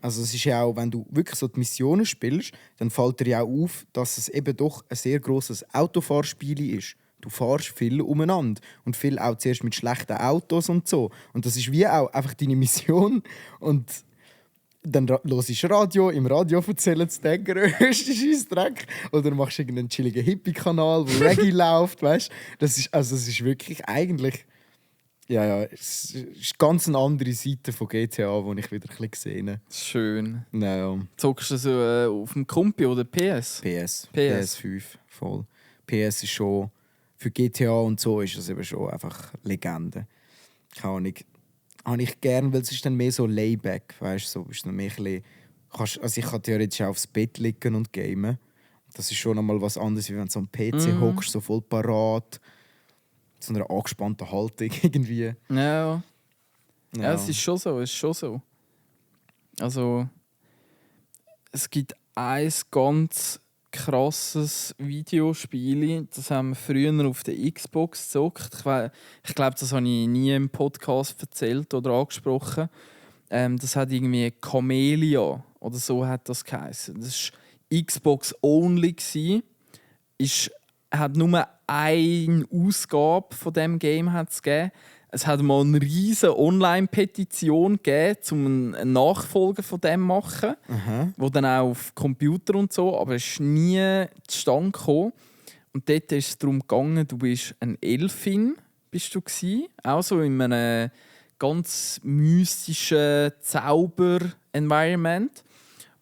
Also es ist ja auch, wenn du wirklich so die Missionen spielst, dann fällt dir ja auch auf, dass es eben doch ein sehr grosses Autofahrspiel ist. Du fährst viel umeinander und viel auch zuerst mit schlechten Autos und so. Und das ist wie auch einfach deine Mission. Und dann hörst du Radio, im Radio erzählen sie den grössten Scheissdreck. Oder machst irgendeinen chilligen Hippie-Kanal, wo Reggae läuft, weißt? Das ist wirklich eigentlich... Ja, es ist ganz eine andere Seite von GTA, die ich wieder ein bisschen gesehen habe. Schön. Ja. Zockst du so auf dem Kompi oder PS? PS5, voll. PS ist schon... Für GTA und so ist das eben schon einfach Legende. Habe ich gern, weil es ist dann mehr so Layback, weißt so bist du mehr ein bisschen, also ich kann theoretisch auch aufs Bett liegen und gamen. Das ist schon einmal was anderes, wie wenn du so am PC hockst, so voll parat, so einer angespannten Haltung irgendwie. Ja, es ist schon so. Also es gibt eins ganz krasses Videospiel, das haben wir früher auf der Xbox gezockt. Ich glaube, das habe ich nie im Podcast erzählt oder angesprochen. Das hat irgendwie Camellia oder so hat das geheißen. Das war Xbox only. Hat nur eine Ausgabe von dem Game gegeben. Es hat mal eine riesige Online-Petition gegeben, um einen Nachfolger von dem zu machen, wo dann auch auf Computer und so, aber es ist nie zustande gekommen. Und dort ist es darum gegangen, du bist eine Elfin, bist du gewesen, auch so in einem ganz mystischen Zauber-Environment.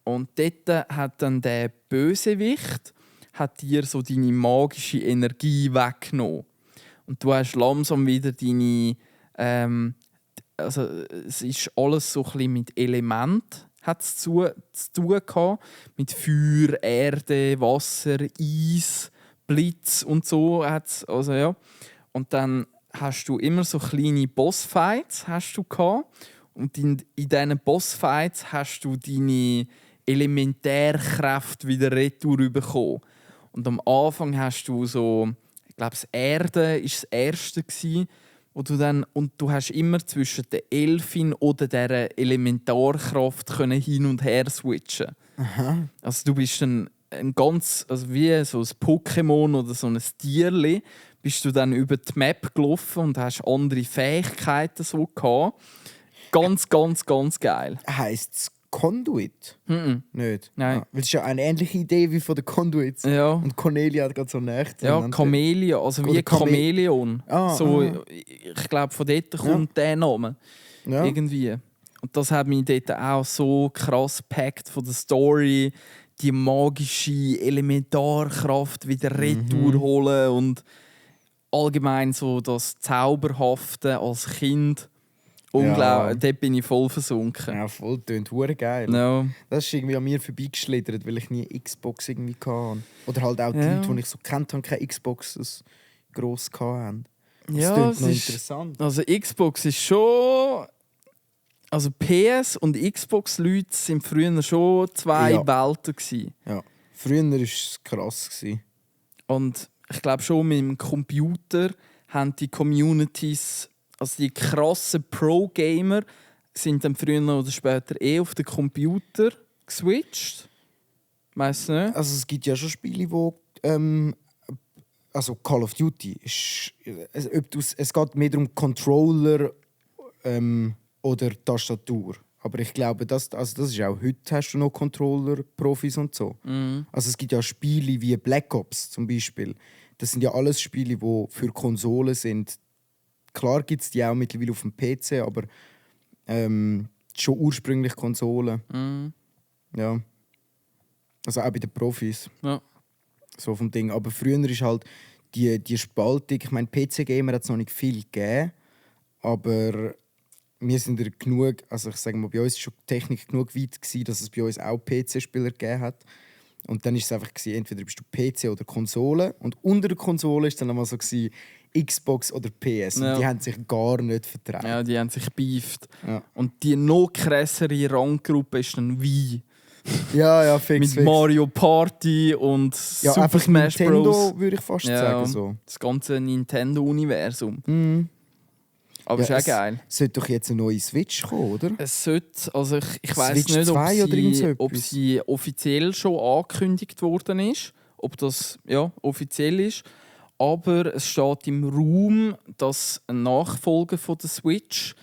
Und dort hat dann der Bösewicht hat dir so deine magische Energie weggenommen. Und du hast langsam wieder deine... also es ist alles so ein bisschen mit Element hat's zu tun gehabt. Mit Feuer, Erde, Wasser, Eis, Blitz und so. Also, ja. Und dann hast du immer so kleine Bossfights hast du gehabt. Und in diesen Bossfights hast du deine Elementärkräfte wieder retour bekommen. Und am Anfang hast du so, ich glaube, das Erde war das erste gewesen, wo du dann, und du hast immer zwischen der Elfin oder der Elementarkraft können hin und her switchen. Aha. Also du bist dann ein ganz, also wie so ein Pokémon oder so ein Tierli, bist du dann über die Map gelaufen und hast andere Fähigkeiten so gehabt. Ganz, ganz, ganz geil. Heisst es Conduit? Mhm. Nicht? Nein. Ah, weil es ist ja eine ähnliche Idee wie von den Conduits. Ja. Und Cornelia hat gerade so Nacht. Ja, Chamäleon, also wie Oder Chamäleon. Ah, So, ah. ich glaube, von dort kommt der Name. Ja. Irgendwie. Und das hat mich dort auch so krass gepackt von der Story. Die magische Elementarkraft wieder retour holen und allgemein so das Zauberhafte als Kind. Unglaublich, dort bin ich voll versunken. Ja, voll, tönt hure geil. No. Das ist irgendwie an mir vorbeigeschlittert, weil ich nie Xbox irgendwie hatte. Oder halt auch die Ja. Leute, die ich so kennt habe, keine Xbox das gross hatten. Das Ja, tönt es noch ist, interessant. also Xbox ist schon... Also PS und Xbox-Leute sind früher schon zwei Ja. Welten gewesen. Ja. Früher war es krass. Und ich glaube schon mit dem Computer haben die Communities, also die krassen Pro-Gamer, sind dann früher oder später auf den Computer geswitcht. Weißt du nicht? Also es gibt ja schon Spiele, wo also Call of Duty ist, es geht mehr um Controller oder Tastatur. Aber ich glaube, das ist auch heute hast du noch Controller-Profis und so. Also es gibt ja Spiele wie Black Ops zum Beispiel. Das sind ja alles Spiele, die für Konsolen sind. Klar gibt es die auch mittlerweile auf dem PC, aber schon ursprünglich Konsolen. Ja. Also auch bei den Profis. Ja. So vom Ding. Aber früher ist halt die Spaltung. Ich meine, PC-Gamer hat es noch nicht viel gegeben, aber wir sind ja genug, also ich sage mal, bei uns war schon die Technik genug weit gewesen, dass es bei uns auch PC-Spieler gegeben hat. Und dann war es einfach gewesen, entweder bist du PC oder Konsole. Und unter der Konsole war es dann einmal so gewesen, Xbox oder PS. Ja. Und die haben sich gar nicht vertraut. Ja, die haben sich beeft. Ja. Und die noch krassere Ranggruppe ist dann Wii. Ja, fix. Mit Mario Party und Ja, Super einfach Smash Nintendo, Bros. würde ich fast Ja, sagen. So. das ganze Nintendo-Universum. Mhm. Aber Ja, ist auch geil. Es sollte doch jetzt eine neue Switch kommen, oder? Es sollte, also ich weiß Switch nicht, 2 oder irgend so ob etwas? sie offiziell schon angekündigt worden ist, ob das offiziell ist, aber es steht im Raum, dass ein Nachfolger von der Switch,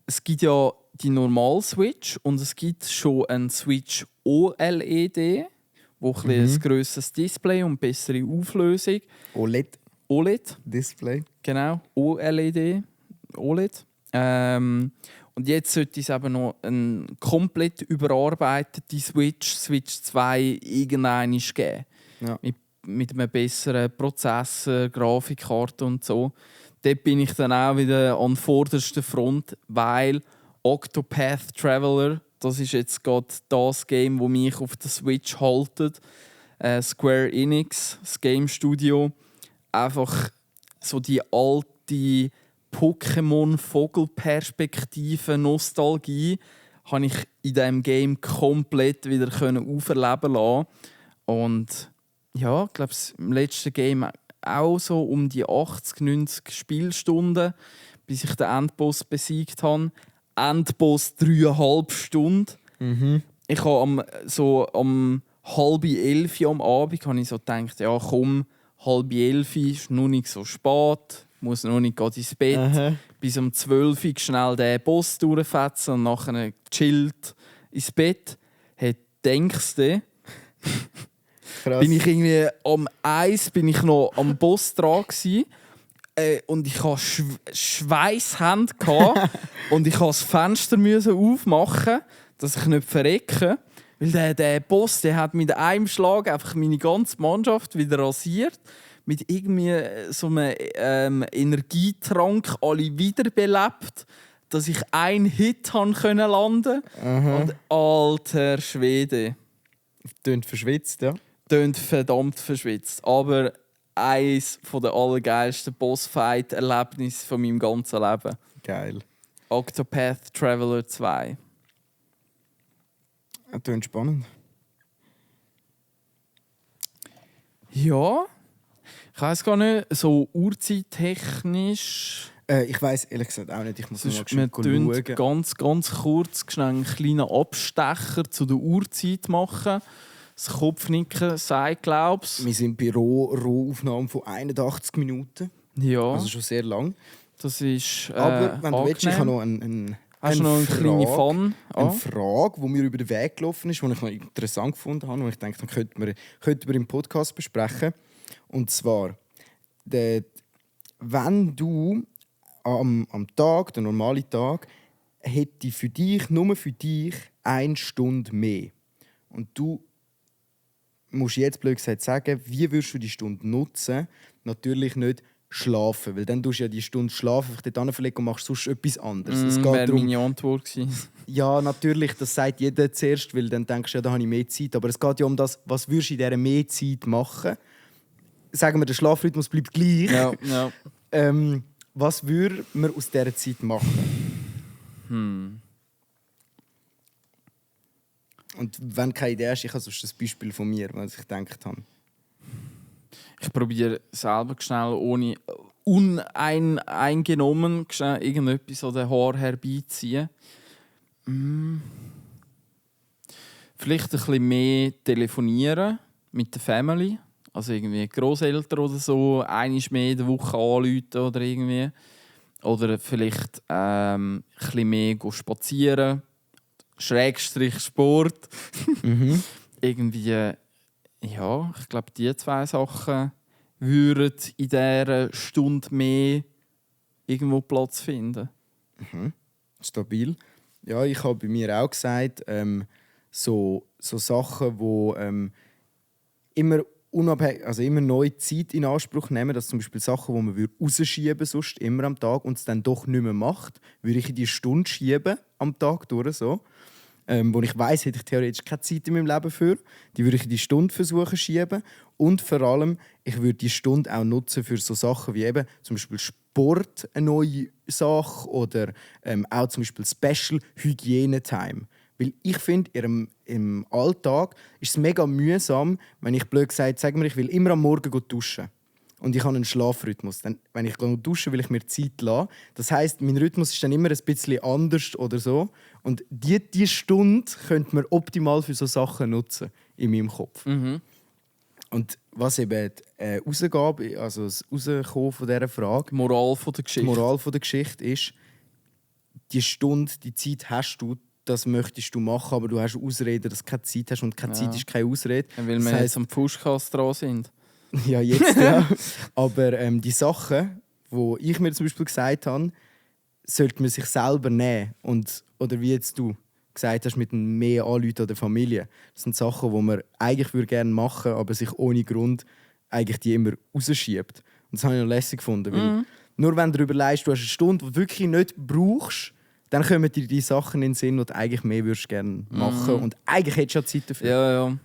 es gibt ja die normale Switch und es gibt schon eine Switch OLED, wo ein grösseres Display und bessere Auflösung. OLED, Display. genau, OLED. Und jetzt sollte es eben noch eine komplett überarbeitete Switch 2 irgendwann geben. Ja. Mit einem besseren Prozessor, Grafikkarte und so. Dort bin ich dann auch wieder an vorderster Front, weil Octopath Traveler, das ist jetzt gerade das Game, das mich auf der Switch haltet. Square Enix, das Game Studio. Einfach so die alte Pokémon-Vogelperspektive, Nostalgie, habe ich in diesem Game komplett wieder auferleben lassen. Und ja, ich glaube, im letzten Game auch so um die 80, 90 Spielstunden, bis ich den Endboss besiegt habe. Endboss 3,5 Stunden. Ich habe um 10:30 am Abend habe ich so gedacht, ja komm, 10:30 ist noch nicht so spät. Muss noch nicht ins Bett. Aha. Bis um 12 Uhr schnell den Boss durchfetzen und nachher chillt ins Bett. Hey, denkst du, Krass. bin ich irgendwie am Eis bin ich noch am Boss dran gewesen, und ich hatte Schweißhände und ich musste das Fenster aufmachen, dass ich nicht verrecke. Weil der Boss der hat mit einem Schlag einfach meine ganze Mannschaft wieder rasiert. Mit irgendwie so einem Energietrank alle wiederbelebt, dass ich einen Hit landen konnte. Und alter Schwede. Tönt verschwitzt, ja. Tönt verdammt verschwitzt. Aber eines der allergeilsten Bossfight-Erlebnisse von meinem ganzen Leben. Geil. Octopath Traveler 2. Das klingt spannend. Ja, ich weiss gar nicht, so uhrzeittechnisch. Ich weiss ehrlich gesagt auch nicht. Ich muss Wir mal schauen. ganz schnell einen kleinen Abstecher zu der Uhrzeit machen. Das Kopfnicken sagt, glaub's. Wir sind bei Rohaufnahmen von 81 Minuten. Ja, Also schon sehr lang. das ist Aber wenn du willst, ich habe angenehm. noch Hast du noch eine kleine Fun? Eine Frage, die mir über den Weg gelaufen ist, die ich noch interessant gefunden habe und ich denke, dann könnten wir im Podcast besprechen. Und zwar, wenn du am Tag, der normale Tag, hätte für dich, nur für dich, 1 Stunde mehr. Und du musst jetzt blöd gesagt sagen, wie würdest du die Stunde nutzen? Natürlich nicht schlafen, weil dann tust du ja die Stunde schlafen, einfach dort hinlegen und machst sonst etwas anderes. Es geht wäre darum, meine Antwort gewesen. ja, natürlich, das sagt jeder zuerst, weil dann denkst du, ja, da habe ich mehr Zeit. Aber es geht ja um das, was würdest du in dieser mehr Zeit machen? Sagen wir, der Schlafrhythmus bleibt gleich. Ja. Was würde man aus dieser Zeit machen? Und wenn du keine Idee hast, ich habe sonst ein Beispiel von mir, was ich gedacht habe. Ich probiere selber schnell ohne uneingenommen schnell irgendetwas an den Haar herbeiziehen. Vielleicht ein bisschen mehr telefonieren mit der Family. Also irgendwie Grosseltern oder so, einmal mehr in der Woche anrufen oder irgendwie. Oder vielleicht ein bisschen mehr spazieren. Schrägstrich Sport. Irgendwie, ja, ich glaube, die 2 Sachen würden in dieser Stunde mehr irgendwo Platz finden. Stabil. Ja, ich habe bei mir auch gesagt, so Sachen, die immer neue Zeit in Anspruch nehmen, dass zum Beispiel Sachen, die man rausschieben sonst immer am Tag und es dann doch nicht mehr macht, würde ich in die Stunde schieben am Tag durch, so. Wo ich weiss, hätte ich theoretisch keine Zeit in meinem Leben für. Die würde ich in die Stunde versuchen schieben. Und vor allem, ich würde die Stunde auch nutzen für so Sachen wie eben zum Beispiel Sport, eine neue Sache oder auch zum Beispiel Special Hygiene-Time. Weil ich finde, im Alltag ist es mega mühsam, wenn ich blöd gesagt sage mir, ich will immer am Morgen duschen. Und ich habe einen Schlafrhythmus. Dann, wenn ich dusche, will ich mir Zeit lassen. Das heisst, mein Rhythmus ist dann immer ein bisschen anders oder so. Und diese Stunde könnte man optimal für so Sachen nutzen in meinem Kopf. Und was eben Ausgabe, also das Rauskommen von dieser Frage, Die Moral von der Geschichte. die Moral von der Geschichte ist, die Stunde, die Zeit hast du, das möchtest du machen, aber du hast Ausreden, dass du keine Zeit hast und keine Zeit ist keine Ausrede. Weil wir jetzt am Pushcast dran sind. Ja, jetzt ja. Aber die Sachen, die ich mir zum Beispiel gesagt habe, sollte man sich selber nehmen. Oder wie jetzt du gesagt hast, mit einem mehr Anrufen der Familie. Das sind Sachen, die man eigentlich gerne machen würde, aber sich ohne Grund eigentlich die immer rausschiebt. Und das habe ich noch lässig gefunden. Weil nur wenn du darüber leist, du hast eine Stunde, die du wirklich nicht brauchst, dann kommen dir die Sachen in den Sinn, die du eigentlich mehr gerne machen würdest. Und eigentlich hättest du ja Zeit dafür. Ja.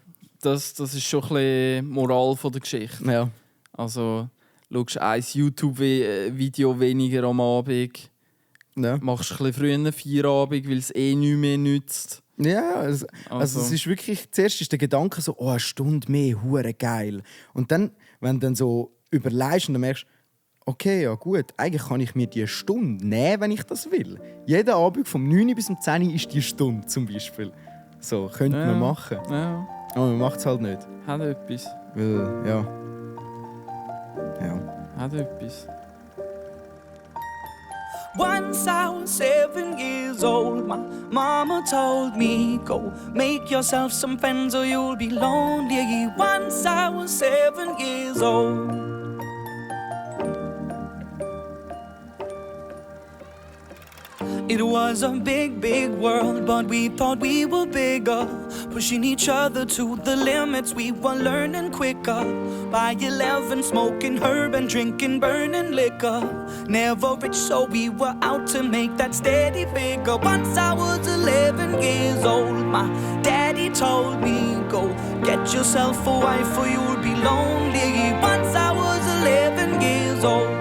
Das ist schon ein bisschen Moral von der Geschichte. Ja. Also, schaust ein YouTube-Video weniger am Abend, Ja. machst ein bisschen früher Feierabend, weil es nicht mehr nützt. Ja, also es ist wirklich, zuerst ist der Gedanke so, oh, eine Stunde mehr, hure geil. Und dann, wenn du dann so überlegst und dann merkst, okay, ja gut, eigentlich kann ich mir die Stunde nehmen, wenn ich das will. Jeden Abend vom 9 bis um 10 ist die Stunde zum Beispiel. So, könnte man machen. Ja, Aber man macht es halt nicht. hat etwas. Weil, ja. Hat etwas. Once I was 7 years old, my mama told me, go make yourself some friends or you'll be lonely. Once I was 7 years old. It was a big, big world, but we thought we were bigger. Pushing each other to the limits, we were learning quicker. By 11, smoking herb and drinking burning liquor. Never rich, so we were out to make that steady figure. Once I was 11 years old, my daddy told me, go get yourself a wife or you'll be lonely. Once I was years old.